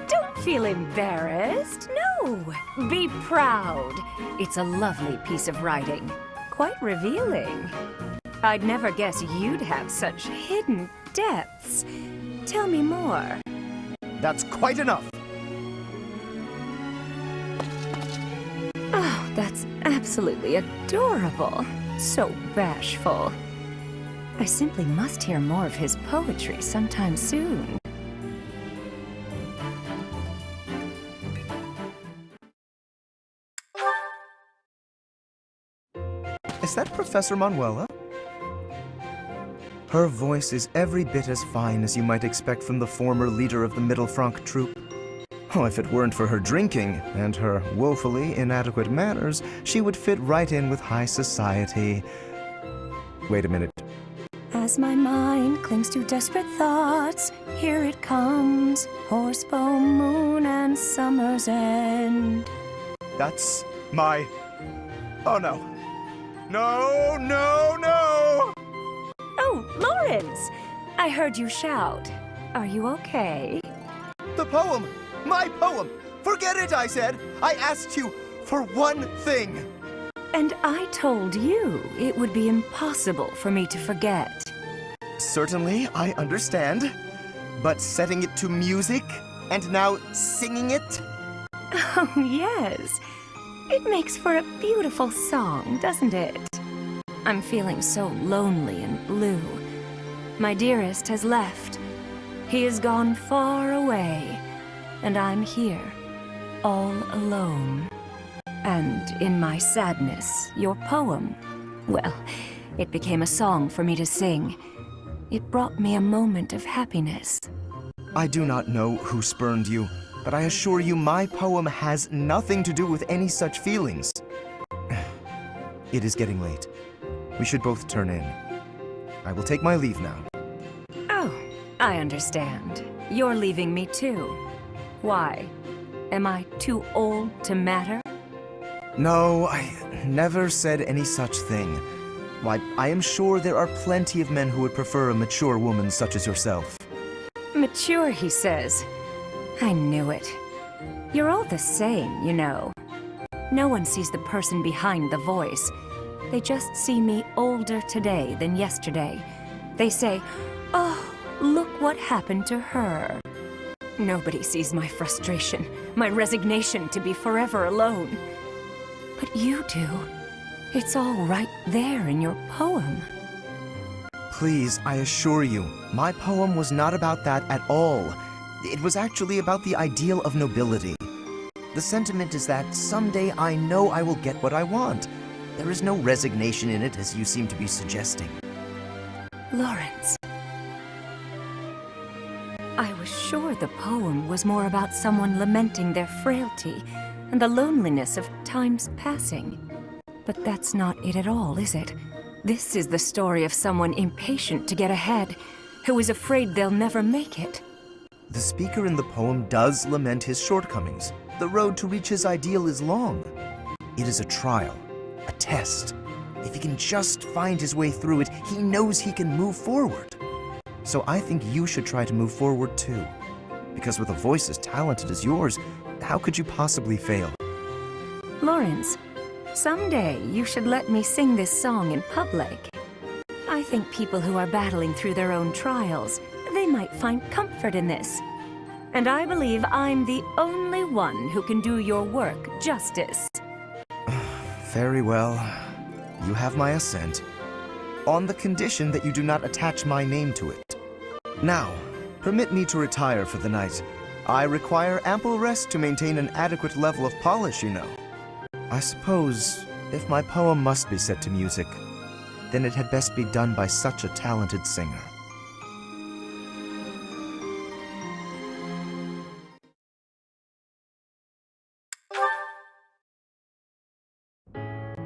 Don't feel embarrassed. No, be proud. It's a lovely piece of writing. Quite revealing. I'd never guess you'd have such hidden depths. Tell me more. That's quite enough. Oh, that's absolutely adorable. So bashful. I simply must hear more of his poetry sometime soon. Is that Professor Manuela? Her voice is every bit as fine as you might expect from the former leader of the Mittelfranc troupe. Oh, if it weren't for her drinking and her woefully inadequate manners, she would fit right in with high society. Wait a minute. As my mind clings to desperate thoughts, here it comes, horsebow moon and summer's end. That's my... Oh no. No, no, no! Oh, Lawrence! I heard you shout. Are you okay? The poem! My poem! Forget it, I said! I asked you for one thing! And I told you it would be impossible for me to forget. Certainly, I understand. But setting it to music, and now singing it? Oh, yes. It makes for a beautiful song, doesn't it? I'm feeling so lonely and blue. My dearest has left. He has gone far away, and I'm here, all alone. And in my sadness, your poem, well, it became a song for me to sing. It brought me a moment of happiness. I do not know who spurned you, but I assure you my poem has nothing to do with any such feelings. It is getting late. We should both turn in. I will take my leave now. Oh, I understand. You're leaving me too. Why? Am I too old to matter? No, I never said any such thing. Why, I am sure there are plenty of men who would prefer a mature woman such as yourself. Mature, he says. I knew it. You're all the same, you know. No one sees the person behind the voice. They just see me older today than yesterday. They say, "Oh, look what happened to her." Nobody sees my frustration, my resignation to be forever alone. But you do. It's all right there in your poem. Please, I assure you, my poem was not about that at all. It was actually about the ideal of nobility. The sentiment is that someday I know I will get what I want. There is no resignation in it, as you seem to be suggesting. Lawrence. I was sure the poem was more about someone lamenting their frailty and the loneliness of time's passing. But that's not it at all, is it? This is the story of someone impatient to get ahead, who is afraid they'll never make it. The speaker in the poem does lament his shortcomings. The road to reach his ideal is long. It is a trial, a test. If he can just find his way through it, he knows he can move forward. So I think you should try to move forward too. Because with a voice as talented as yours, how could you possibly fail? Lawrence, someday you should let me sing this song in public. I think people who are battling through their own trials, they might find comfort in this. And I believe I'm the only one who can do your work justice. Very well. You have my assent. On the condition that you do not attach my name to it. Now, permit me to retire for the night. I require ample rest to maintain an adequate level of polish, you know. I suppose, if my poem must be set to music, then it had best be done by such a talented singer.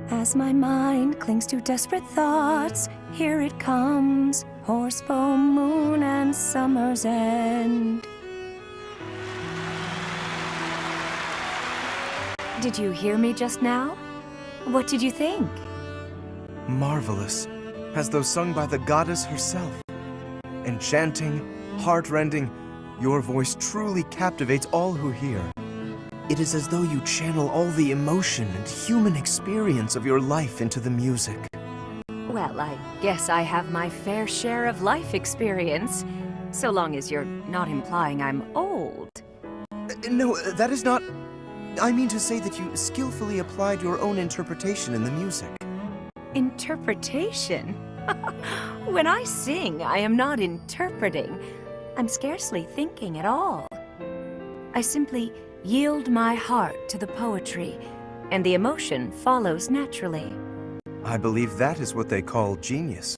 As my mind clings to desperate thoughts, here it comes, horse, foam, moon, and summer's end. Did you hear me just now? What did you think? Marvelous, as though sung by the goddess herself. Enchanting, heartrending, your voice truly captivates all who hear. It is as though you channel all the emotion and human experience of your life into the music. Well, I guess I have my fair share of life experience, so long as you're not implying I'm old. No, that is not... I mean to say that you skillfully applied your own interpretation in the music. Interpretation? When I sing, I am not interpreting. I'm scarcely thinking at all. I simply yield my heart to the poetry, and the emotion follows naturally. I believe that is what they call genius.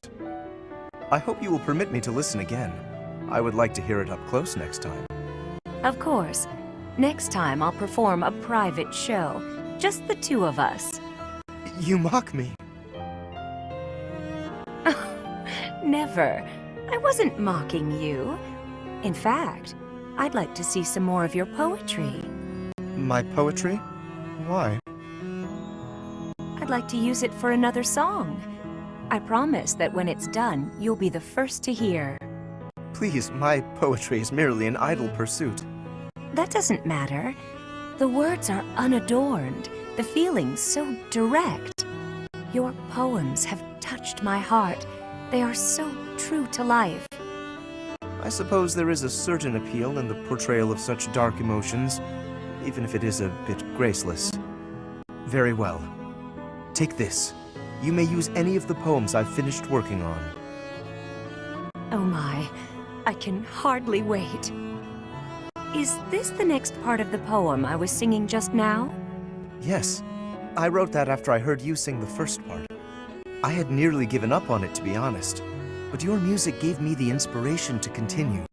I hope you will permit me to listen again. I would like to hear it up close next time. Of course. Next time I'll perform a private show. Just the two of us. You mock me. Never. I wasn't mocking you. In fact, I'd like to see some more of your poetry. My poetry? Why? I'd like to use it for another song. I promise that when it's done, you'll be the first to hear. Please, my poetry is merely an idle pursuit. That doesn't matter. The words are unadorned, the feelings so direct. Your poems have touched my heart. They are so true to life. I suppose there is a certain appeal in the portrayal of such dark emotions, even if it is a bit graceless. Very well. Take this. You may use any of the poems I've finished working on. Oh my, I can hardly wait. Is this the next part of the poem I was singing just now? Yes. I wrote that after I heard you sing the first part. I had nearly given up on it, to be honest, but your music gave me the inspiration to continue.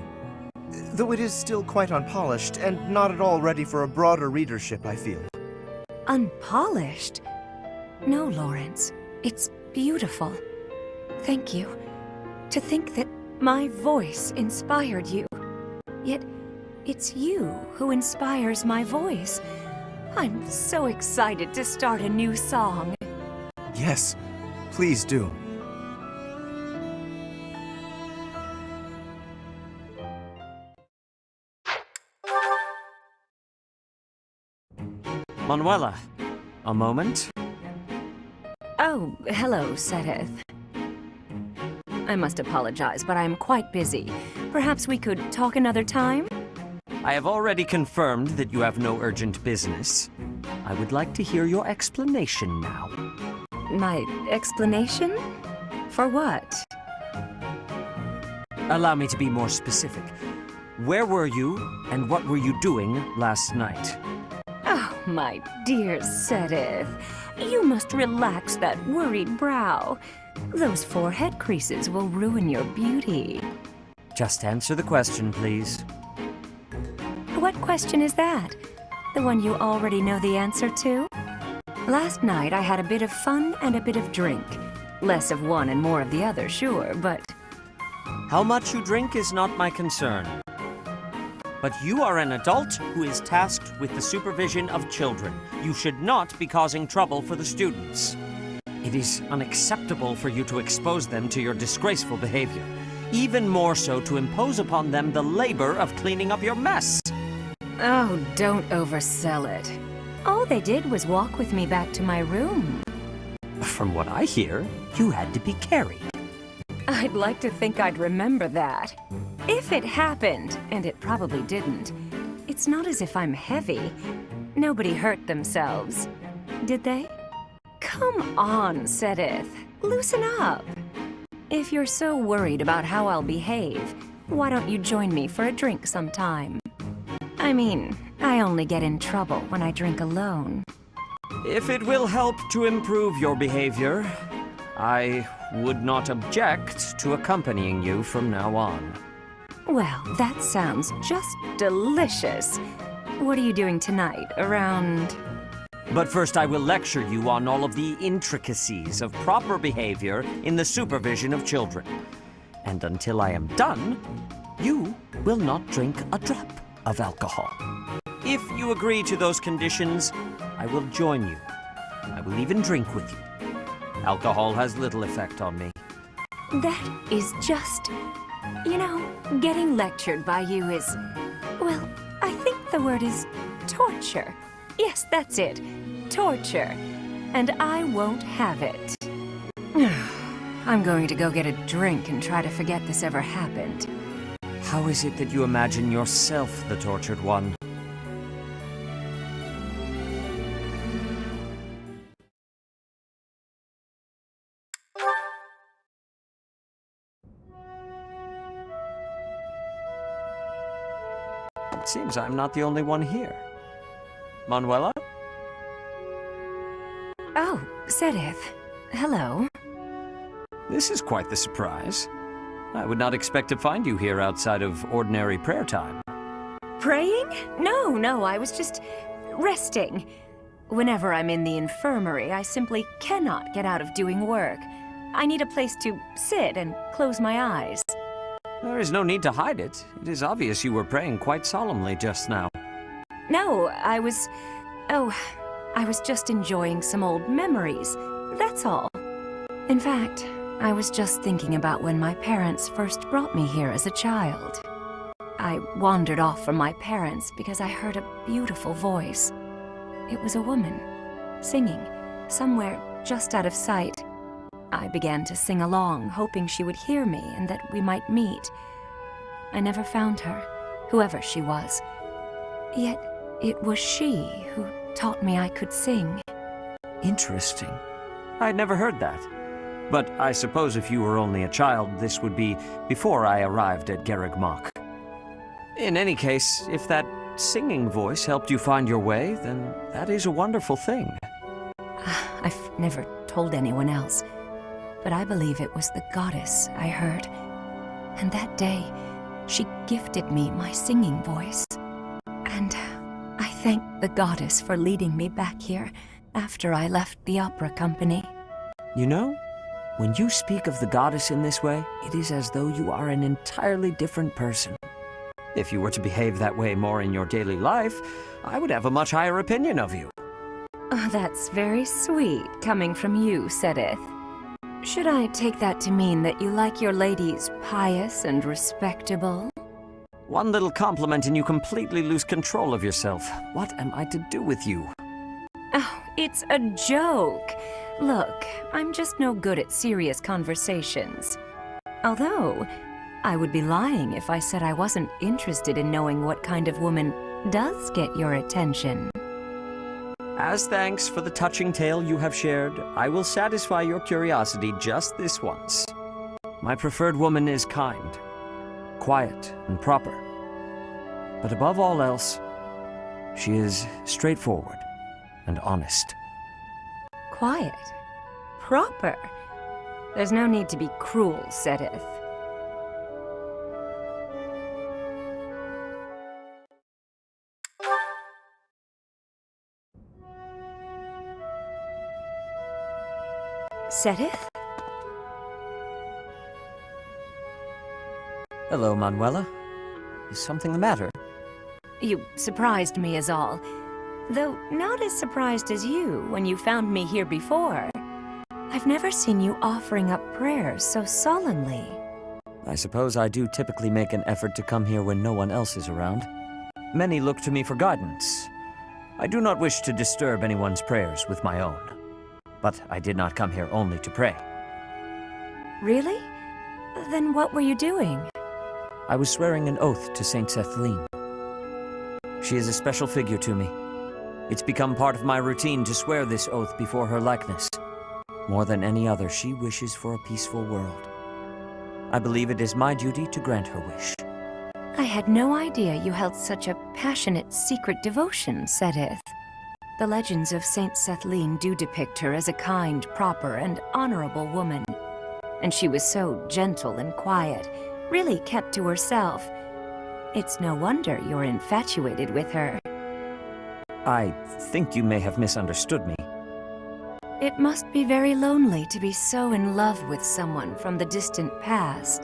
though it is still quite unpolished and not at all ready for a broader readership, I feel. Unpolished? No, Lawrence. It's beautiful. Thank you. To think that my voice inspired you. Yet, it's you who inspires my voice. I'm so excited to start a new song. Yes, please do. Manuela, a moment? Oh, hello, Sedith. I must apologize, but I'm quite busy. Perhaps we could talk another time? I have already confirmed that you have no urgent business. I would like to hear your explanation now. My explanation? For what? Allow me to be more specific. Where were you, and what were you doing last night? Oh, my dear Sedith. You must relax that worried brow. Those forehead creases will ruin your beauty. Just answer the question, please. What question is that? The one you already know the answer to? Last night I had a bit of fun and a bit of drink. Less of one and more of the other, sure, but... How much you drink is not my concern. But you are an adult who is tasked with the supervision of children. You should not be causing trouble for the students. It is unacceptable for you to expose them to your disgraceful behavior. Even more so to impose upon them the labor of cleaning up your mess. Oh, don't oversell it. All they did was walk with me back to my room. From what I hear, you had to be carried. I'd like to think I'd remember that. If it happened, and it probably didn't, it's not as if I'm heavy. Nobody hurt themselves. Did they? Come on, Sedith. Loosen up. If you're so worried about how I'll behave, why don't you join me for a drink sometime? I mean, I only get in trouble when I drink alone. If it will help to improve your behavior, I would not object to accompanying you from now on. Well, that sounds just delicious. What are you doing tonight, around... But first I will lecture you on all of the intricacies of proper behavior in the supervision of children. And until I am done, you will not drink a drop of alcohol. If you agree to those conditions, I will join you. I will even drink with you. Alcohol has little effect on me. That is just... You know, getting lectured by you is... Well, I think the word is torture. Yes, that's it. Torture. And I won't have it. I'm going to go get a drink and try to forget this ever happened. How is it that you imagine yourself the tortured one? It seems I'm not the only one here. Manuela? Oh, Sedith. Hello. This is quite the surprise. I would not expect to find you here outside of ordinary prayer time. Praying? No, I was just resting. Whenever I'm in the infirmary, I simply cannot get out of doing work. I need a place to sit and close my eyes. There is no need to hide it. It is obvious you were praying quite solemnly just now. No, I was just enjoying some old memories. That's all. In fact, I was just thinking about when my parents first brought me here as a child. I wandered off from my parents because I heard a beautiful voice. It was a woman, singing, somewhere just out of sight. I began to sing along, hoping she would hear me and that we might meet. I never found her, whoever she was. Yet, it was she who taught me I could sing. Interesting. I'd never heard that. But I suppose if you were only a child, this would be before I arrived at Garreg-Mach. In any case, if that singing voice helped you find your way, then that is a wonderful thing. I've never told anyone else, but I believe it was the goddess I heard. And that day, She gifted me my singing voice. And I thank the goddess for leading me back here after I left the opera company. You know, when you speak of the goddess in this way, it is as though you are an entirely different person. If you were to behave that way more in your daily life, I would have a much higher opinion of you. Oh, that's very sweet, coming from you, Sedith. Should I take that to mean that you like your ladies pious and respectable? One little compliment and you completely lose control of yourself. What am I to do with you? Oh, it's a joke. Look, I'm just no good at serious conversations. Although, I would be lying if I said I wasn't interested in knowing what kind of woman does get your attention. As thanks for the touching tale you have shared, I will satisfy your curiosity just this once. My preferred woman is kind, quiet, and proper. But above all else, she is straightforward and honest. Quiet. Proper. There's no need to be cruel, Sedith. Sedith? Hello, Manuela. Is something the matter? You surprised me is all. Though not as surprised as you when you found me here before. I've never seen you offering up prayers so solemnly. I suppose I do typically make an effort to come here when no one else is around. Many look to me for guidance. I do not wish to disturb anyone's prayers with my own. But I did not come here only to pray. Really? Then what were you doing? I was swearing an oath to Saint Cethleen. She is a special figure to me. It's become part of my routine to swear this oath before her likeness. More than any other, she wishes for a peaceful world. I believe it is my duty to grant her wish. I had no idea you held such a passionate secret devotion, Sedith. The legends of Saint Cethleen do depict her as a kind, proper, and honorable woman. And she was so gentle and quiet, really kept to herself. It's no wonder you're infatuated with her. I think you may have misunderstood me. It must be very lonely to be so in love with someone from the distant past.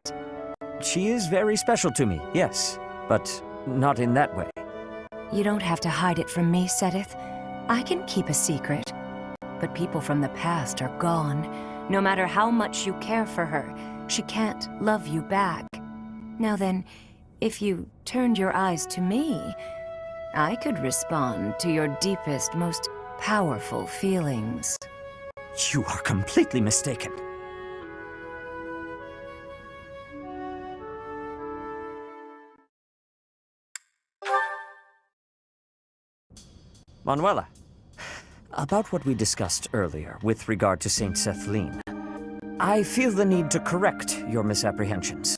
She is very special to me, yes, but not in that way. You don't have to hide it from me, Sedith. I can keep a secret. But people from the past are gone. No matter how much you care for her, she can't love you back. Now then, if you turned your eyes to me, I could respond to your deepest, most powerful feelings. You are completely mistaken. Manuela, about what we discussed earlier with regard to Saint Cethleen, I feel the need to correct your misapprehensions.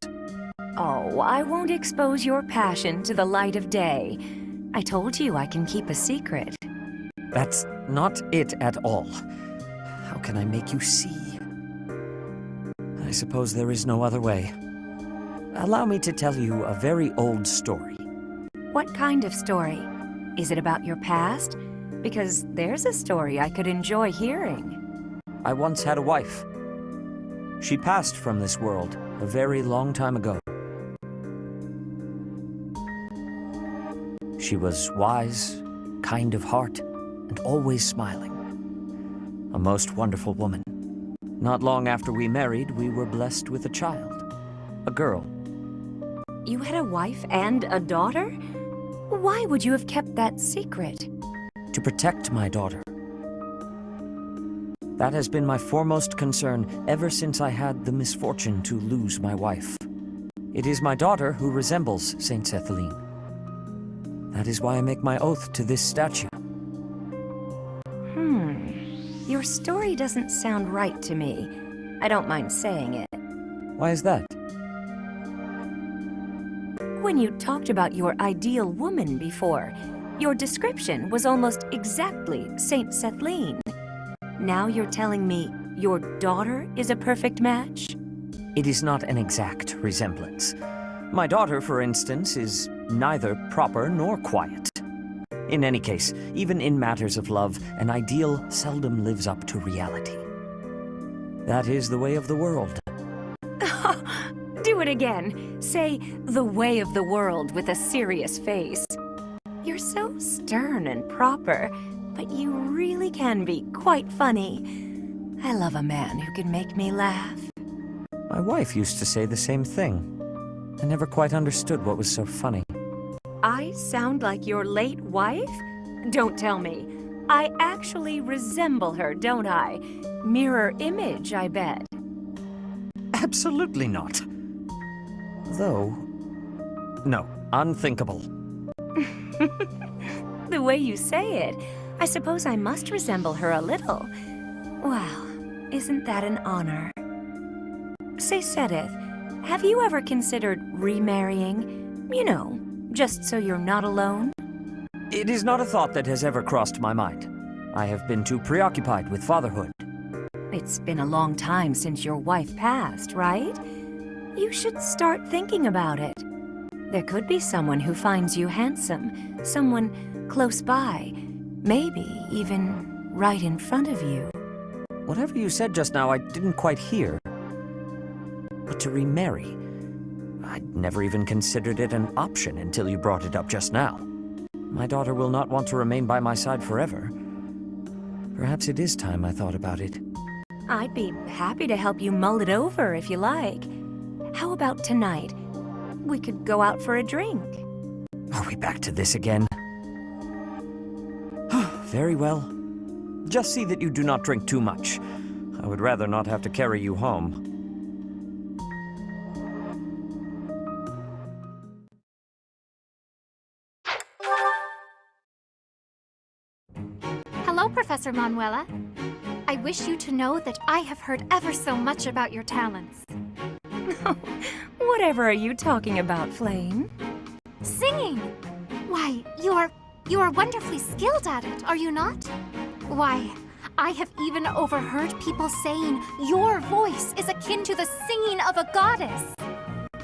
Oh, I won't expose your passion to the light of day. I told you I can keep a secret. That's not it at all. How can I make you see? I suppose there is no other way. Allow me to tell you a very old story. What kind of story? Is it about your past? Because there's a story I could enjoy hearing. I once had a wife. She passed from this world a very long time ago. She was wise, kind of heart, and always smiling. A most wonderful woman. Not long after we married, we were blessed with a child. A girl. You had a wife and a daughter? Why would you have kept that secret? To protect my daughter. That has been my foremost concern ever since I had the misfortune to lose my wife. It is my daughter who resembles Saint Cethleen. That is why I make my oath to this statue. Your story doesn't sound right to me. I don't mind saying it. Why is that? When you talked about your ideal woman before, your description was almost exactly Saint Cethleen. Now you're telling me your daughter is a perfect match? It is not an exact resemblance. My daughter, for instance, is neither proper nor quiet. In any case, even in matters of love, an ideal seldom lives up to reality. That is the way of the world. Do it again. Say, the way of the world with a serious face. You're so stern and proper, but you really can be quite funny. I love a man who can make me laugh. My wife used to say the same thing. I never quite understood what was so funny. I sound like your late wife? Don't tell me. I actually resemble her, don't I? Mirror image, I bet. Absolutely not. Though, no, unthinkable. The way you say it, I suppose I must resemble her a little. Well, isn't that an honor? Say, Sedith, have you ever considered remarrying? You know, just so you're not alone? It is not a thought that has ever crossed my mind. I have been too preoccupied with fatherhood. It's been a long time since your wife passed, right? You should start thinking about it. There could be someone who finds you handsome, someone close by, maybe even right in front of you. Whatever you said just now, I didn't quite hear. But to remarry, I'd never even considered it an option until you brought it up just now. My daughter will not want to remain by my side forever. Perhaps it is time I thought about it. I'd be happy to help you mull it over if you like. How about tonight? We could go out for a drink. Are we back to this again? Very well. Just see that you do not drink too much. I would rather not have to carry you home. Hello, Professor Manuela. I wish you to know that I have heard ever so much about your talents. Whatever are you talking about, Flame? Singing! Why, you are wonderfully skilled at it, are you not? Why, I have even overheard people saying your voice is akin to the singing of a goddess.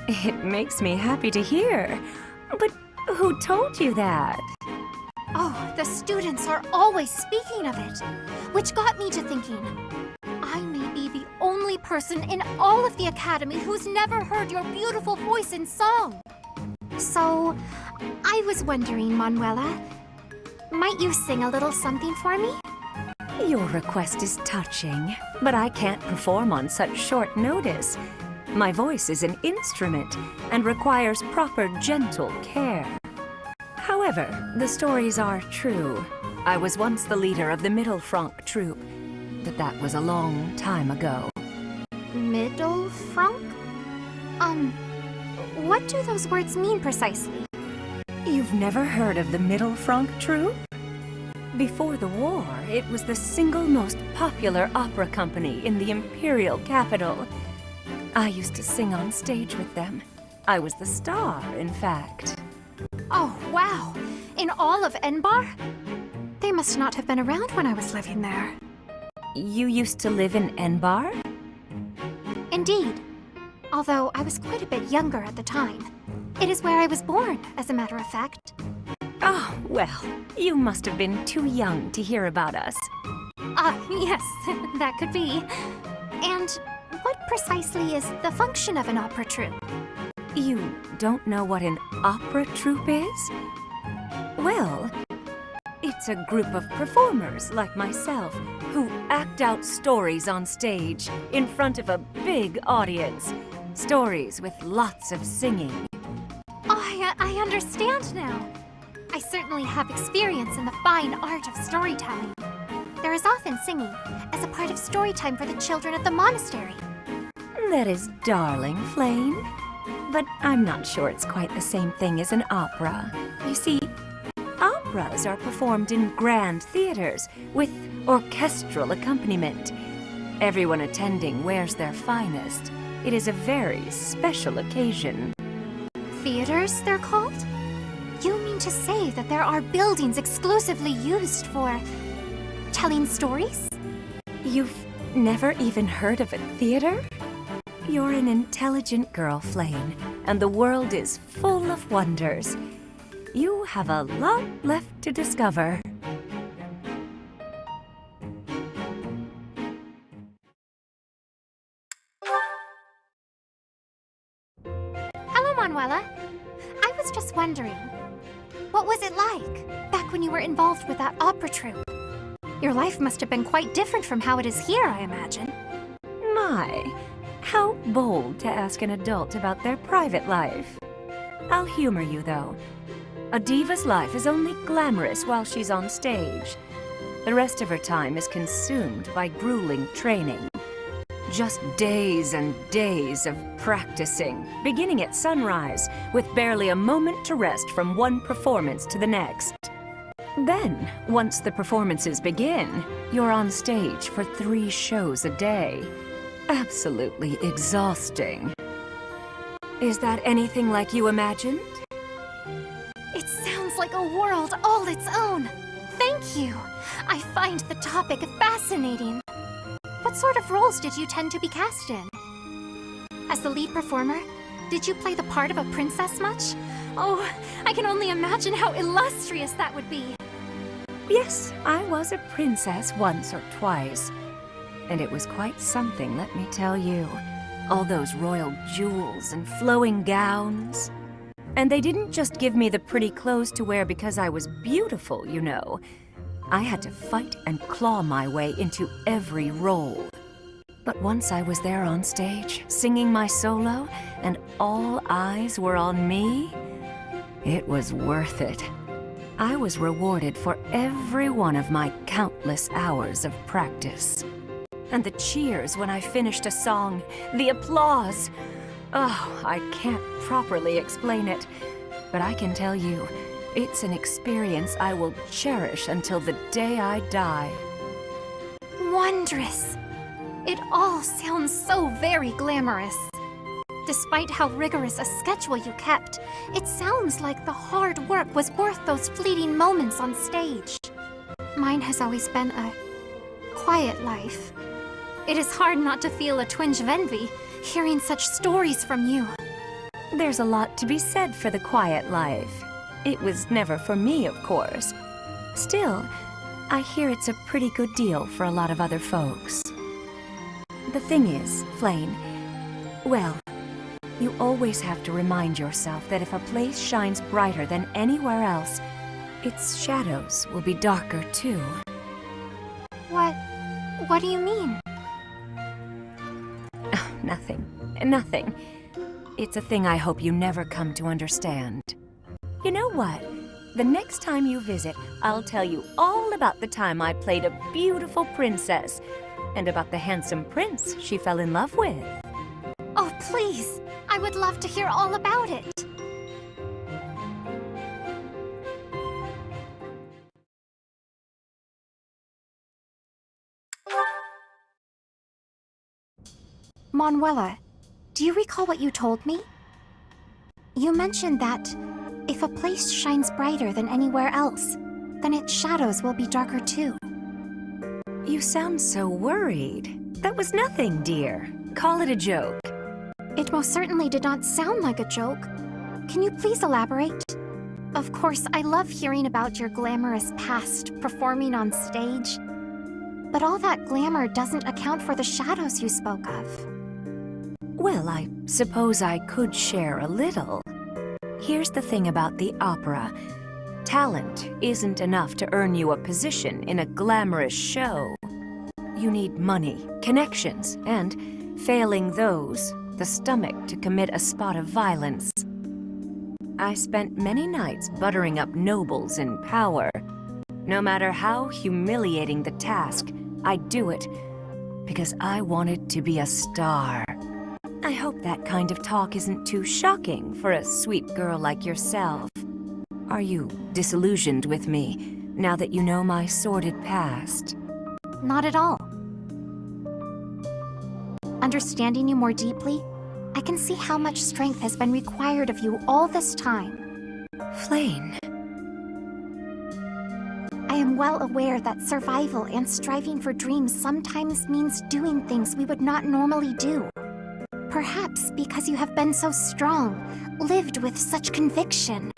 It makes me happy to hear. But who told you that? Oh, the students are always speaking of it, which got me to thinking, I may be the only person in all of the Academy who's never heard your beautiful voice in song. So, I was wondering, Manuela, might you sing a little something for me? Your request is touching, but I can't perform on such short notice. My voice is an instrument and requires proper gentle care. However, the stories are true. I was once the leader of the Middle Franc troupe, but that was a long time ago. Middle Franc? What do those words mean precisely? You've never heard of the Middle Franc troupe? Before the war, it was the single most popular opera company in the imperial capital. I used to sing on stage with them. I was the star, in fact. Oh, wow. In all of Enbar? They must not have been around when I was living there. You used to live in Enbar? Indeed. Although I was quite a bit younger at the time. It is where I was born, as a matter of fact. Oh, well, you must have been too young to hear about us. Yes, that could be. And what precisely is the function of an opera troupe? You don't know what an opera troupe is? Well, it's a group of performers like myself who act out stories on stage in front of a big audience. Stories with lots of singing. Oh, I understand now. I certainly have experience in the fine art of storytelling. There is often singing as a part of story time for the children at the monastery. That is darling, Flame. But I'm not sure it's quite the same thing as an opera. You see, operas are performed in grand theaters with orchestral accompaniment. Everyone attending wears their finest. It is a very special occasion. Theaters, they're called? You mean to say that there are buildings exclusively used for telling stories? You've never even heard of a theater? You're an intelligent girl, Flame, and the world is full of wonders. You have a lot left to discover. Hello, Manuela. I was just wondering, what was it like back when you were involved with that opera troupe? Your life must have been quite different from how it is here, I imagine. My, how bold to ask an adult about their private life. I'll humor you, though. A diva's life is only glamorous while she's on stage. The rest of her time is consumed by grueling training. Just days and days of practicing, beginning at sunrise, with barely a moment to rest from one performance to the next. Then, once the performances begin, you're on stage for 3 shows a day. Absolutely exhausting. Is that anything like you imagined? It sounds like a world all its own. Thank you. I find the topic fascinating. What sort of roles did you tend to be cast in? As the lead performer, did you play the part of a princess much? Oh, I can only imagine how illustrious that would be. Yes, I was a princess once or twice. And it was quite something, let me tell you. All those royal jewels and flowing gowns. And they didn't just give me the pretty clothes to wear because I was beautiful, you know. I had to fight and claw my way into every role. But once I was there on stage, singing my solo, and all eyes were on me, it was worth it. I was rewarded for every one of my countless hours of practice. And the cheers when I finished a song, the applause. Oh, I can't properly explain it, but I can tell you, it's an experience I will cherish until the day I die. Wondrous. It all sounds so very glamorous. Despite how rigorous a schedule you kept, it sounds like the hard work was worth those fleeting moments on stage. Mine has always been a quiet life. It is hard not to feel a twinge of envy, hearing such stories from you. There's a lot to be said for the quiet life. It was never for me, of course. Still, I hear it's a pretty good deal for a lot of other folks. The thing is, Flame, well, you always have to remind yourself that if a place shines brighter than anywhere else, its shadows will be darker too. What do you mean? Oh, nothing. It's a thing I hope you never come to understand. You know what? The next time you visit, I'll tell you all about the time I played a beautiful princess, and about the handsome prince she fell in love with. Oh, please! I would love to hear all about it! Manuela, do you recall what you told me? You mentioned that if a place shines brighter than anywhere else, then its shadows will be darker too. You sound so worried. That was nothing, dear. Call it a joke. It most certainly did not sound like a joke. Can you please elaborate? Of course, I love hearing about your glamorous past performing on stage. But all that glamour doesn't account for the shadows you spoke of. Well, I suppose I could share a little. Here's the thing about the opera. Talent isn't enough to earn you a position in a glamorous show. You need money, connections, and, failing those, the stomach to commit a spot of violence. I spent many nights buttering up nobles in power. No matter how humiliating the task, I'd do it because I wanted to be a star. I hope that kind of talk isn't too shocking for a sweet girl like yourself. Are you disillusioned with me now that you know my sordid past? Not at all. Understanding you more deeply, I can see how much strength has been required of you all this time. Flame. I am well aware that survival and striving for dreams sometimes means doing things we would not normally do. Perhaps because you have been so strong, lived with such conviction.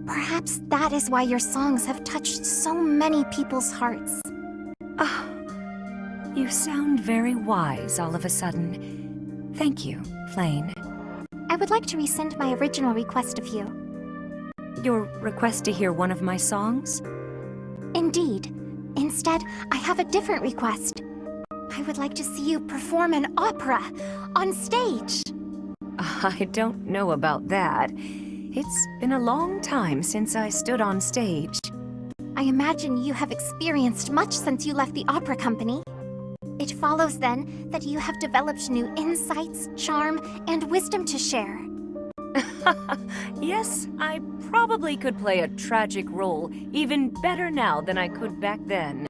Perhaps that is why your songs have touched so many people's hearts. Ah, you sound very wise all of a sudden. Thank you, Flane. I would like to rescind my original request of you. Your request to hear one of my songs? Indeed. Instead, I have a different request. I would like to see you perform an opera on stage. I don't know about that. It's been a long time since I stood on stage. I imagine you have experienced much since you left the opera company. It follows then that you have developed new insights, charm, and wisdom to share. Yes, I probably could play a tragic role even better now than I could back then.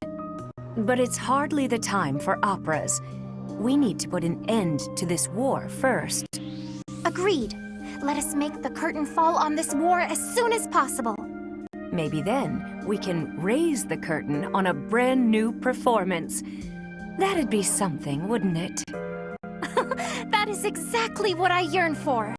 But it's hardly the time for operas. We need to put an end to this war first. Agreed. Let us make the curtain fall on this war as soon as possible. Maybe then we can raise the curtain on a brand new performance. That'd be something, wouldn't it? That is exactly what I yearn for.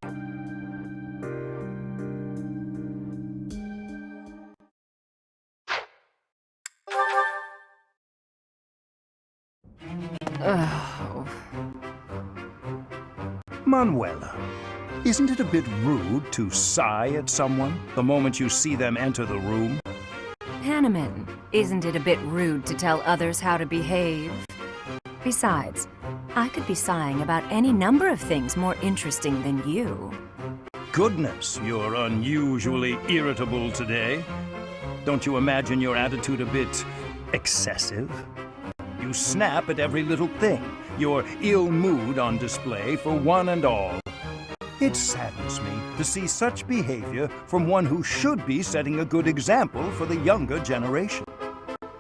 Oh. Manuela, isn't it a bit rude to sigh at someone the moment you see them enter the room? Hanneman, isn't it a bit rude to tell others how to behave? Besides, I could be sighing about any number of things more interesting than you. Goodness, you're unusually irritable today. Don't you imagine your attitude a bit excessive? You snap at every little thing, your ill mood on display for one and all. It saddens me to see such behavior from one who should be setting a good example for the younger generation.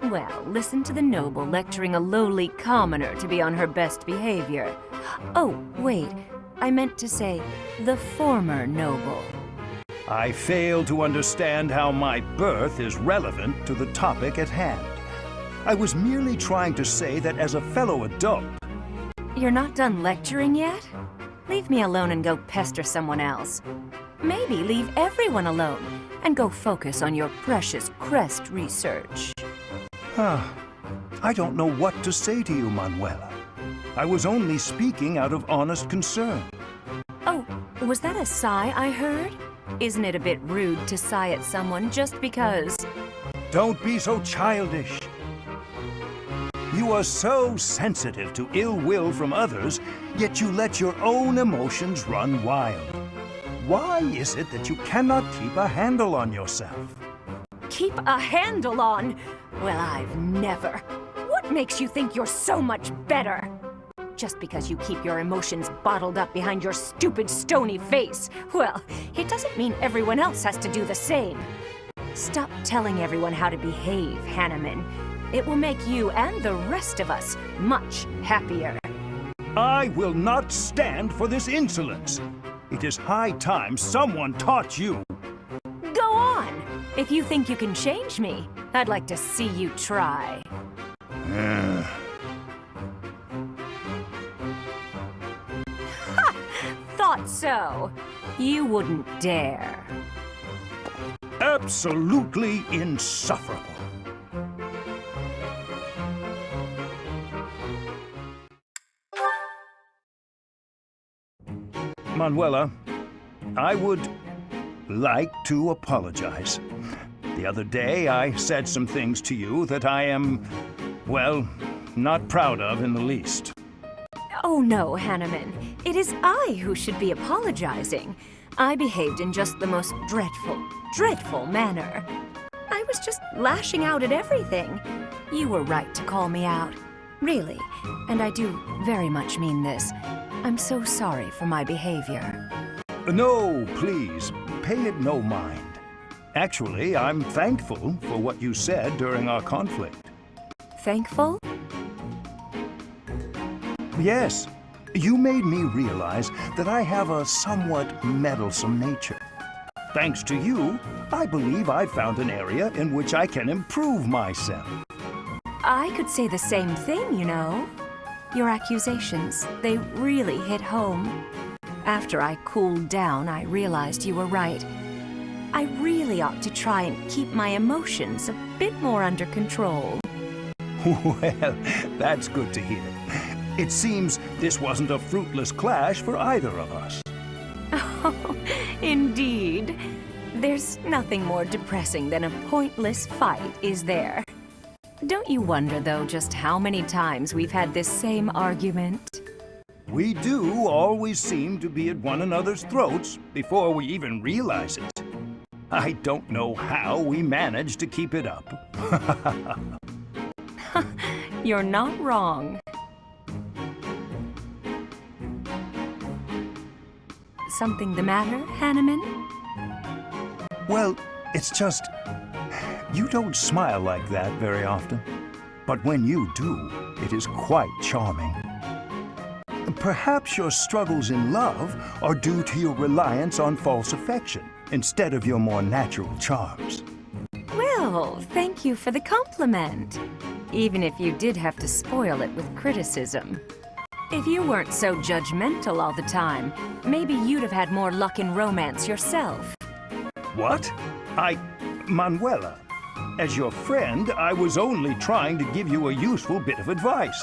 Well, listen to the noble lecturing a lowly commoner to be on her best behavior. Oh, wait, I meant to say the former noble. I fail to understand how my birth is relevant to the topic at hand. I was merely trying to say that as a fellow adult... You're not done lecturing yet? Leave me alone and go pester someone else. Maybe leave everyone alone and go focus on your precious crest research. I don't know what to say to you, Manuela. I was only speaking out of honest concern. Oh, was that a sigh I heard? Isn't it a bit rude to sigh at someone just because... Don't be so childish. You are so sensitive to ill will from others, yet you let your own emotions run wild. Why is it that you cannot keep a handle on yourself? Keep a handle on? Well, I've never. What makes you think you're so much better? Just because you keep your emotions bottled up behind your stupid, stony face. Well, it doesn't mean everyone else has to do the same. Stop telling everyone how to behave, Hanneman. It will make you and the rest of us much happier. I will not stand for this insolence. It is high time someone taught you. Go on! If you think you can change me, I'd like to see you try. Ha! Thought so. You wouldn't dare. Absolutely insufferable. Manuela, I would like to apologize. The other day, I said some things to you that I am, well, not proud of in the least. Oh no, Hanneman. It is I who should be apologizing. I behaved in just the most dreadful manner. I was just lashing out at everything. You were right to call me out. Really, and I do very much mean this. I'm so sorry for my behavior. No, please, pay it no mind. Actually, I'm thankful for what you said during our conflict. Thankful? Yes, you made me realize that I have a somewhat meddlesome nature. Thanks to you, I believe I've found an area in which I can improve myself. I could say the same thing, you know. Your accusations, they really hit home. After I cooled down, I realized you were right. I really ought to try and keep my emotions a bit more under control. Well, that's good to hear. It seems this wasn't a fruitless clash for either of us. Oh, indeed. There's nothing more depressing than a pointless fight, is there? Don't you wonder, though, just how many times we've had this same argument? We do always seem to be at one another's throats before we even realize it. I don't know how we manage to keep it up. You're not wrong. Something the matter, Hanneman? Well, it's just... you don't smile like that very often. But when you do, it is quite charming. Perhaps your struggles in love are due to your reliance on false affection instead of your more natural charms. Well, thank you for the compliment. Even if you did have to spoil it with criticism. If you weren't so judgmental all the time, maybe you'd have had more luck in romance yourself. What? Manuela, as your friend, I was only trying to give you a useful bit of advice.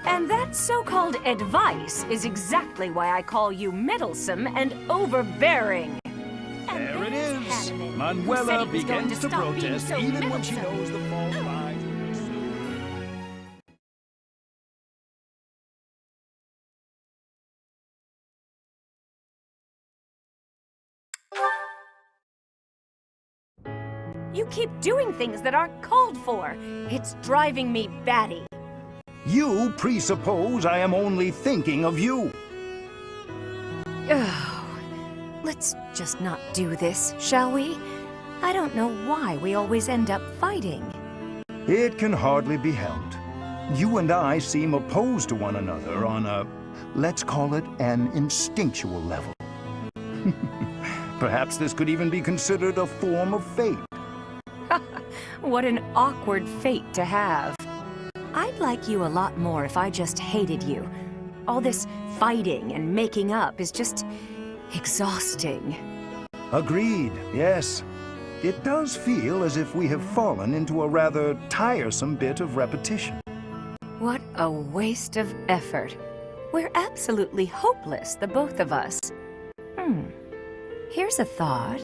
And that so-called advice is exactly why I call you meddlesome and overbearing. There it is. Hanneman, who said Manuela he was going begins to stop being protest so even when she meddlesome. knows the fault lies with herself. You keep doing things that aren't called for. It's driving me batty. You presuppose I am only thinking of you. Oh, let's just not do this, shall we? I don't know why we always end up fighting. It can hardly be helped. You and I seem opposed to one another on a, let's call it, an instinctual level. Perhaps this could even be considered a form of fate. What an awkward fate to have. I'd like you a lot more if I just hated you. All this fighting and making up is just exhausting. Agreed, yes. It does feel as if we have fallen into a rather tiresome bit of repetition. What a waste of effort. We're absolutely hopeless, the both of us. Here's a thought.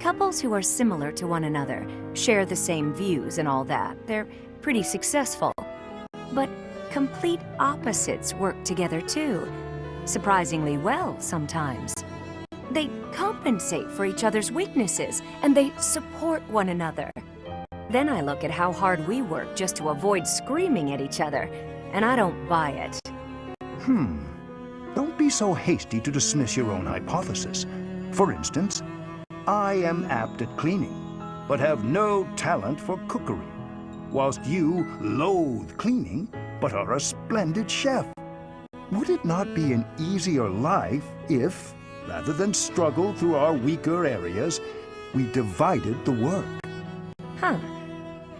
Couples who are similar to one another, share the same views and all that, they're pretty successful. But complete opposites work together too. Surprisingly well sometimes. They compensate for each other's weaknesses, and they support one another. Then I look at how hard we work just to avoid screaming at each other, and I don't buy it. Don't be so hasty to dismiss your own hypothesis. For instance, I am apt at cleaning, but have no talent for cookery, whilst you loathe cleaning, but are a splendid chef. Would it not be an easier life if, rather than struggle through our weaker areas, we divided the work?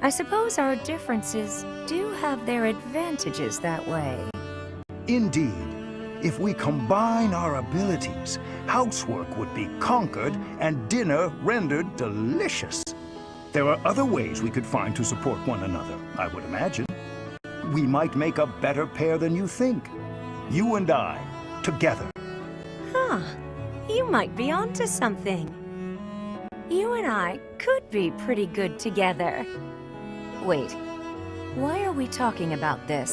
I suppose our differences do have their advantages that way. Indeed. If we combine our abilities, housework would be conquered and dinner rendered delicious. There are other ways we could find to support one another, I would imagine. We might make a better pair than you think. You and I, together. You might be onto something. You and I could be pretty good together. Wait, why are we talking about this?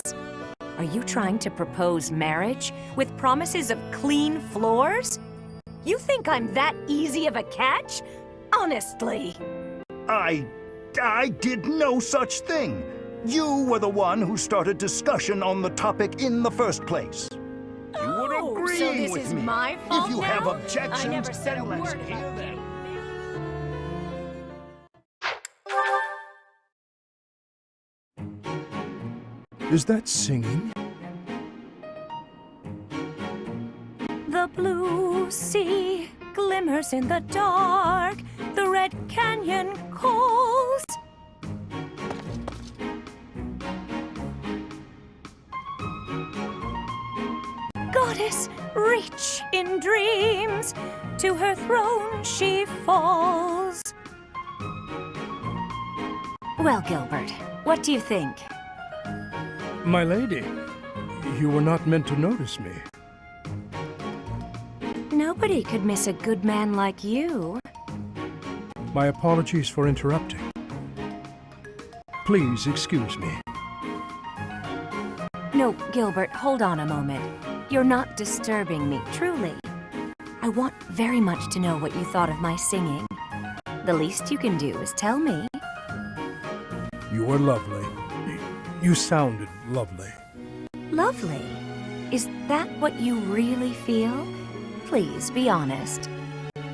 Are you trying to propose marriage with promises of clean floors? You think I'm that easy of a catch? Honestly. I did no such thing. You were the one who started discussion on the topic in the first place. You were agreeing so this with is me. my fault If you now? have objections, I never said a then let's word hear about them. Is that singing? The blue sea glimmers in the dark. The red canyon calls. Goddess, reach in dreams, to her throne she falls. Well, Gilbert, what do you think? My lady, you were not meant to notice me. Nobody could miss a good man like you. My apologies for interrupting. Please excuse me. No, Gilbert, hold on a moment. You're not disturbing me, truly. I want very much to know what you thought of my singing. The least you can do is tell me. You were lovely. You sounded lovely. Lovely? Is that what you really feel? Please, be honest.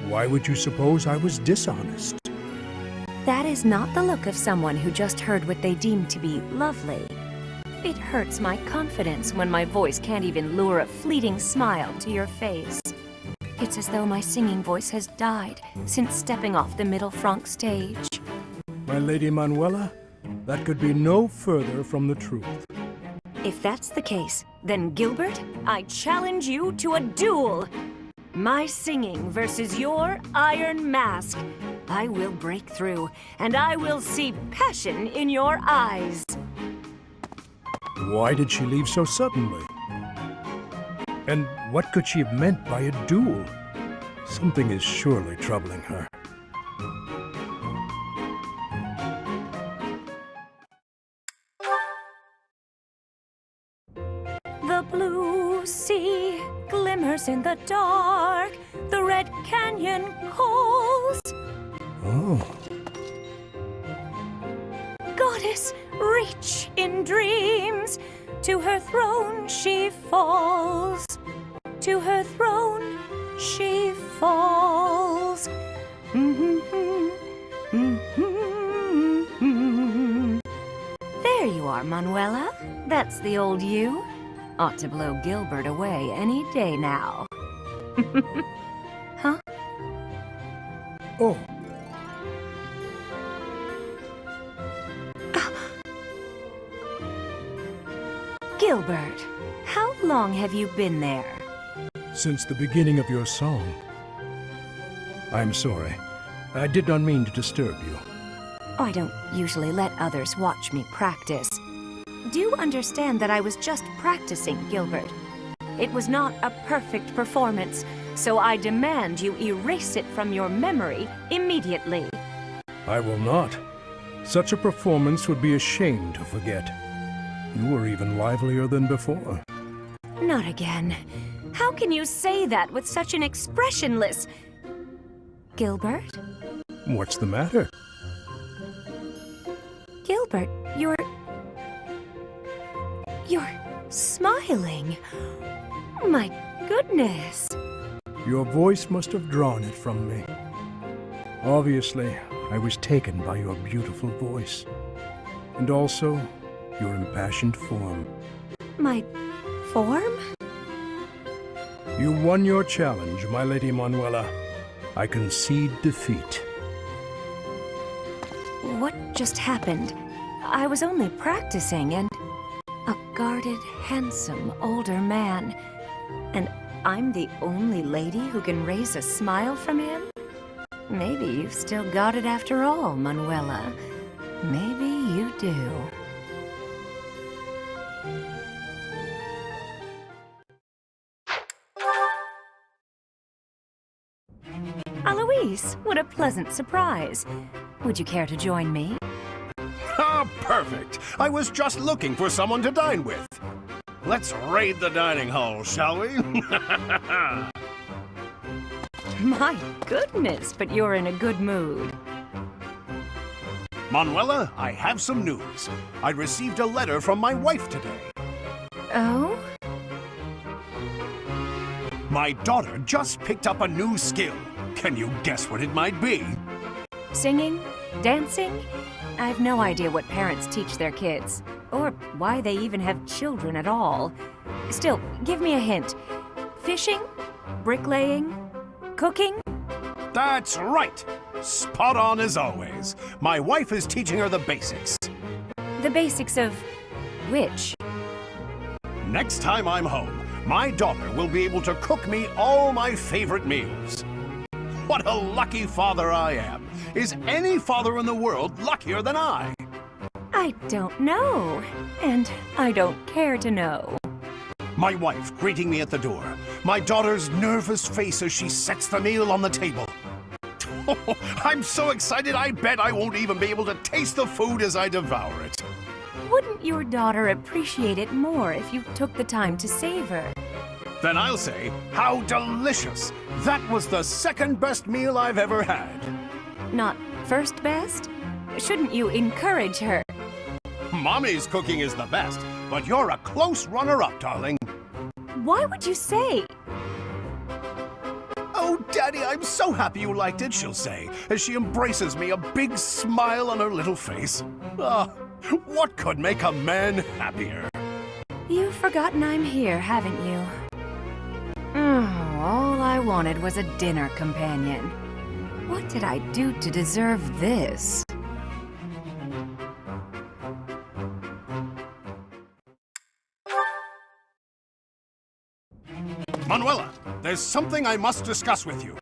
Why would you suppose I was dishonest? That is not the look of someone who just heard what they deem to be lovely. It hurts my confidence when my voice can't even lure a fleeting smile to your face. It's as though my singing voice has died since stepping off the Middle Franc stage. My Lady Manuela, that could be no further from the truth. If that's the case, then Gilbert, I challenge you to a duel. My singing versus your iron mask. I will break through, and I will see passion in your eyes. Why did she leave so suddenly? And what could she have meant by a duel? Something is surely troubling her. The blue sea glimmers in the dark. The red canyon calls. Oh. Goddess, reach in dreams. To her throne she falls. To her throne she falls. There you are, Manuela. That's the old you. Ought to blow Gilbert away any day now. Huh? Oh. Gilbert, how long have you been there? Since the beginning of your song. I'm sorry. I did not mean to disturb you. I don't usually let others watch me practice. Do understand that I was just practicing, Gilbert. It was not a perfect performance, so I demand you erase it from your memory immediately. I will not. Such a performance would be a shame to forget. You were even livelier than before. Not again. How can you say that with such an expressionless... Gilbert? What's the matter? Gilbert, you're smiling. My goodness. Your voice must have drawn it from me. Obviously, I was taken by your beautiful voice. And also, your impassioned form. My form? You won your challenge, my Lady Manuela. I concede defeat. What just happened? I was only practicing, and a guarded, handsome, older man. And I'm the only lady who can raise a smile from him? Maybe you've still got it after all, Manuela. Maybe you do. Alois, what a pleasant surprise. Would you care to join me? Ah, perfect. I was just looking for someone to dine with. Let's raid the dining hall, shall we? My goodness, but you're in a good mood. Manuela, I have some news. I received a letter from my wife today. Oh? My daughter just picked up a new skill. Can you guess what it might be? Singing? Dancing? I have no idea what parents teach their kids, or why they even have children at all. Still, give me a hint. Fishing? Bricklaying? Cooking? That's right. Spot on as always. My wife is teaching her the basics. The basics of which? Next time I'm home, my daughter will be able to cook me all my favorite meals. What a lucky father I am. Is any father in the world luckier than I? I don't know, and I don't care to know. My wife greeting me at the door. My daughter's nervous face as she sets the meal on the table. Oh, I'm so excited I bet I won't even be able to taste the food as I devour it. Wouldn't your daughter appreciate it more if you took the time to savor? Then I'll say, how delicious! That was the second best meal I've ever had. Not first best? Shouldn't you encourage her? Mommy's cooking is the best, but you're a close runner-up, darling. Why would you say? Oh, Daddy, I'm so happy you liked it, she'll say, as she embraces me, a big smile on her little face. Ah, what could make a man happier? You've forgotten I'm here, haven't you? Oh, all I wanted was a dinner companion. What did I do to deserve this? Manuela, there's something I must discuss with you.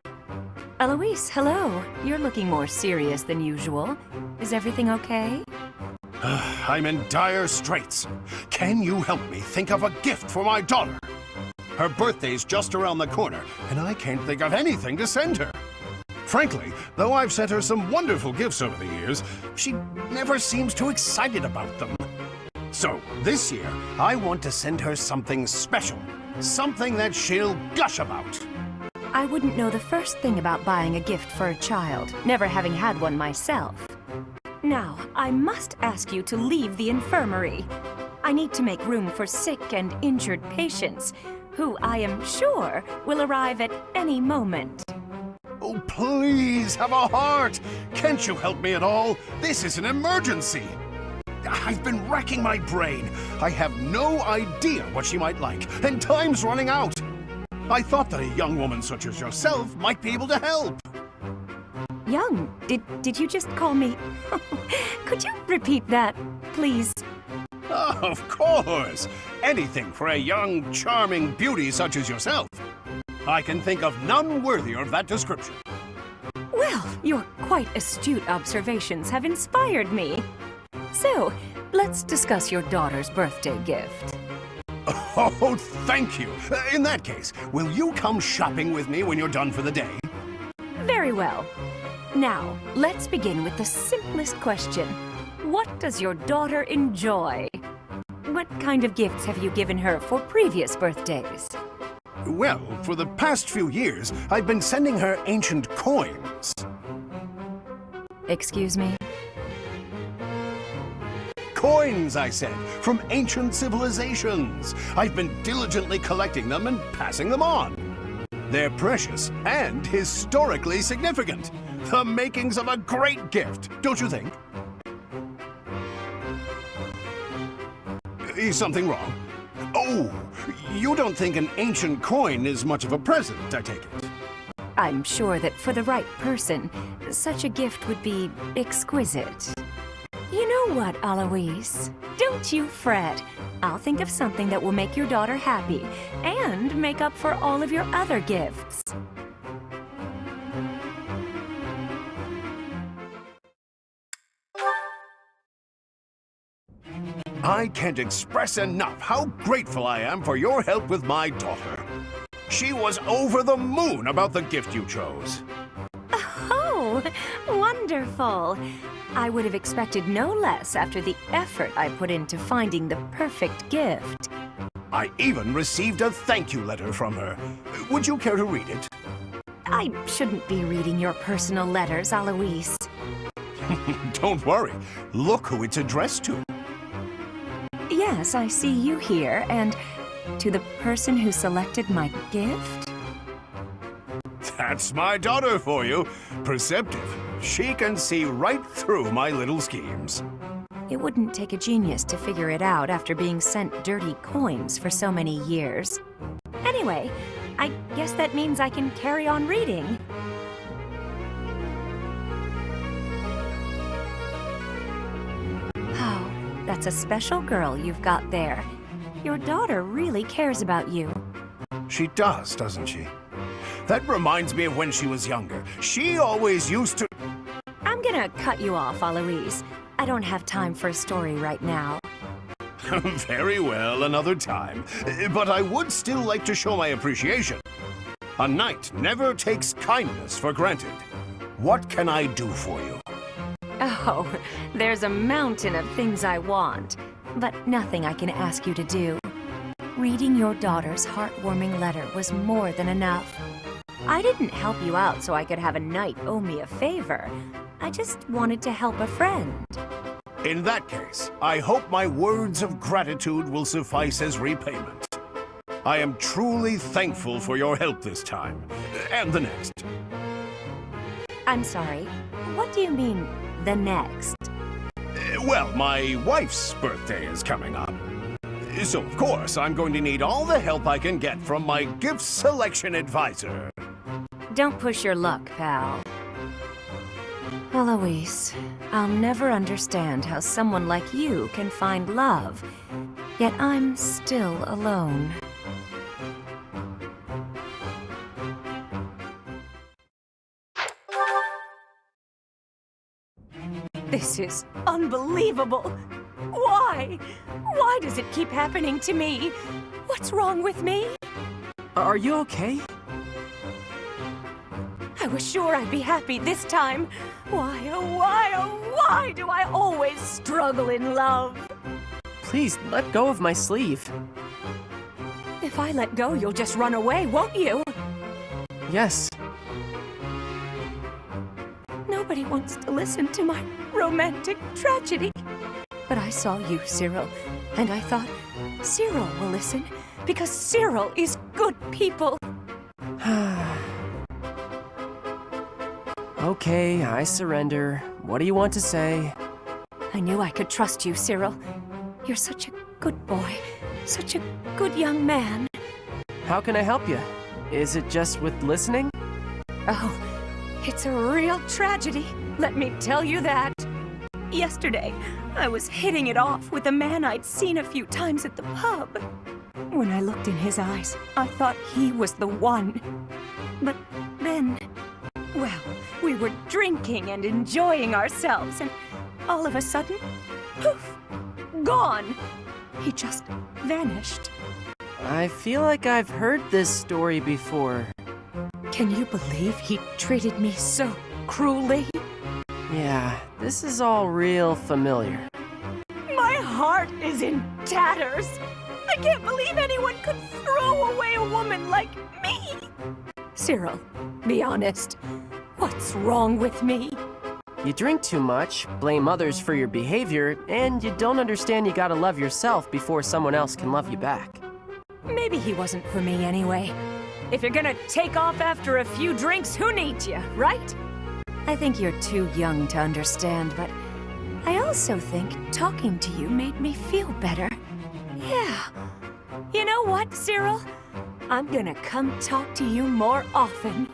Eloise, hello. You're looking more serious than usual. Is everything okay? I'm in dire straits. Can you help me think of a gift for my daughter? Her birthday's just around the corner, and I can't think of anything to send her. Frankly, though I've sent her some wonderful gifts over the years, she never seems too excited about them. So, this year, I want to send her something special. Something that she'll gush about. I wouldn't know the first thing about buying a gift for a child, never having had one myself. Now, I must ask you to leave the infirmary. I need to make room for sick and injured patients, who I am sure will arrive at any moment. Oh, please, have a heart! Can't you help me at all? This is an emergency! I've been racking my brain. I have no idea what she might like, and time's running out. I thought that a young woman such as yourself might be able to help. Young? Did you just call me? Could you repeat that, please? Oh, of course! Anything for a young, charming beauty such as yourself. I can think of none worthier of that description. Well, your quite astute observations have inspired me. So, let's discuss your daughter's birthday gift. Oh, thank you. In that case, will you come shopping with me when you're done for the day? Very well. Now, let's begin with the simplest question. What does your daughter enjoy? What kind of gifts have you given her for previous birthdays? Well, for the past few years, I've been sending her ancient coins. Excuse me? Coins, I said, from ancient civilizations. I've been diligently collecting them and passing them on. They're precious and historically significant. The makings of a great gift, don't you think? Is something wrong? Oh, you don't think an ancient coin is much of a present, I take it? I'm sure that for the right person, such a gift would be exquisite. You know what, Alois? Don't you fret. I'll think of something that will make your daughter happy and make up for all of your other gifts. I can't express enough how grateful I am for your help with my daughter. She was over the moon about the gift you chose. Oh, wonderful. I would have expected no less after the effort I put into finding the perfect gift. I even received a thank you letter from her. Would you care to read it? I shouldn't be reading your personal letters, Alois. Don't worry. Look who it's addressed to. Yes, I see you here, and to the person who selected my gift? That's my daughter for you. Perceptive. She can see right through my little schemes. It wouldn't take a genius to figure it out after being sent dirty coins for so many years. Anyway, I guess that means I can carry on reading. Oh, that's a special girl you've got there. Your daughter really cares about you. She does, doesn't she? That reminds me of when she was younger. She always used to... I'm gonna cut you off, Aloise. I don't have time for a story right now. Very well, another time. But I would still like to show my appreciation. A knight never takes kindness for granted. What can I do for you? Oh, there's a mountain of things I want, but nothing I can ask you to do. Reading your daughter's heartwarming letter was more than enough. I didn't help you out so I could have a knight owe me a favor. I just wanted to help a friend. In that case, I hope my words of gratitude will suffice as repayment. I am truly thankful for your help this time, and the next. I'm sorry, what do you mean, the next? Well, my wife's birthday is coming up. So, of course, I'm going to need all the help I can get from my gift selection advisor. Don't push your luck, pal. Eloise, I'll never understand how someone like you can find love, yet I'm still alone. This is unbelievable! Why? Why does it keep happening to me? What's wrong with me? Are you okay? I was sure I'd be happy this time. Why, oh, why do I always struggle in love? Please, let go of my sleeve. If I let go, you'll just run away, won't you? Yes. Nobody wants to listen to my romantic tragedy. But I saw you, Cyril, and I thought, Cyril will listen, because Cyril is good people. Okay, I surrender. What do you want to say? I knew I could trust you, Cyril. You're such a good boy, such a good young man. How can I help you? Is it just with listening? Oh, it's a real tragedy, let me tell you that. Yesterday, I was hitting it off with a man I'd seen a few times at the pub. When I looked in his eyes, I thought he was the one. But then, well, we were drinking and enjoying ourselves, and all of a sudden, poof, gone. He just vanished. I feel like I've heard this story before. Can you believe he treated me so cruelly? Yeah, this is all real familiar. My heart is in tatters. I can't believe anyone could throw away a woman like me. Cyril, be honest. What's wrong with me? You drink too much, blame others for your behavior, and you don't understand you gotta love yourself before someone else can love you back. Maybe he wasn't for me anyway. If you're gonna take off after a few drinks, who needs you, right? I think you're too young to understand, but I also think talking to you made me feel better. Yeah. You know what, Cyril? I'm gonna come talk to you more often.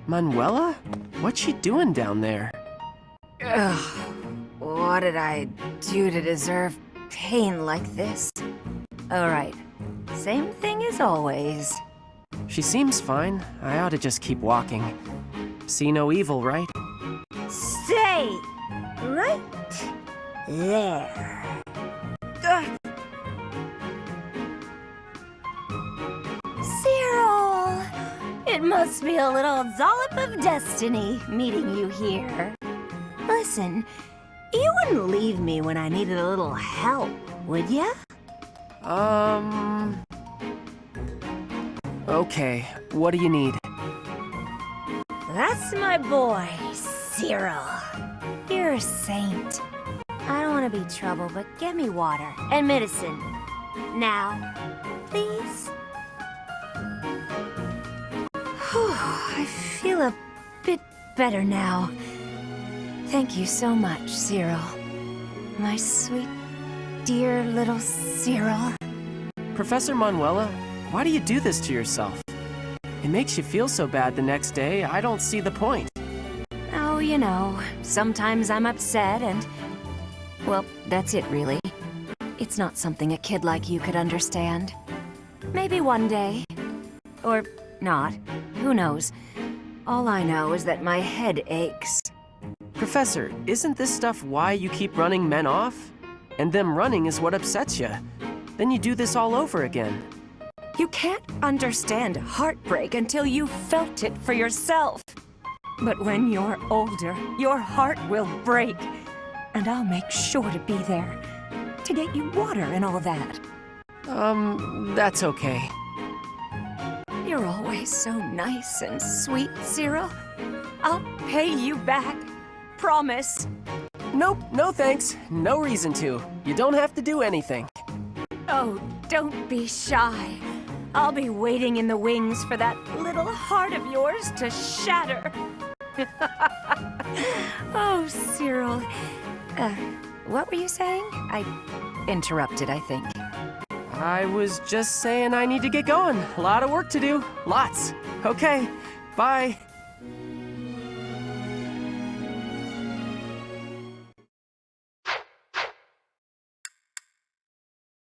Manuela? What's she doing down there? Ugh. What did I do to deserve pain like this? Alright. Same thing as always. She seems fine. I ought to just keep walking. See no evil, right? Stay right there. Ugh. Cyril! It must be a little dollop of destiny meeting you here. Listen, you wouldn't leave me when I needed a little help, would ya? Okay, what do you need? That's my boy, Cyril. You're a saint. I don't want to be trouble, but get me water and medicine. Now, please. Whew, I feel a bit better now. Thank you so much, Cyril. My sweet, dear little Cyril. Professor Manuela, why do you do this to yourself? It makes you feel so bad the next day, I don't see the point. Oh, you know, sometimes I'm upset and... Well, that's it really. It's not something a kid like you could understand. Maybe one day. Or not. Who knows? All I know is that my head aches. Professor, isn't this stuff why you keep running men off? And them running is what upsets you. Then you do this all over again. You can't understand heartbreak until you've felt it for yourself. But when you're older, your heart will break. And I'll make sure to be there. To get you water and all that. That's okay. You're always so nice and sweet, Cyril. I'll pay you back. Promise. Nope, no thanks. No reason to. You don't have to do anything. Oh, don't be shy. I'll be waiting in the wings for that little heart of yours to shatter. Oh, Cyril. What were you saying? I interrupted, I think. I was just saying I need to get going. A lot of work to do. Lots. Okay, bye.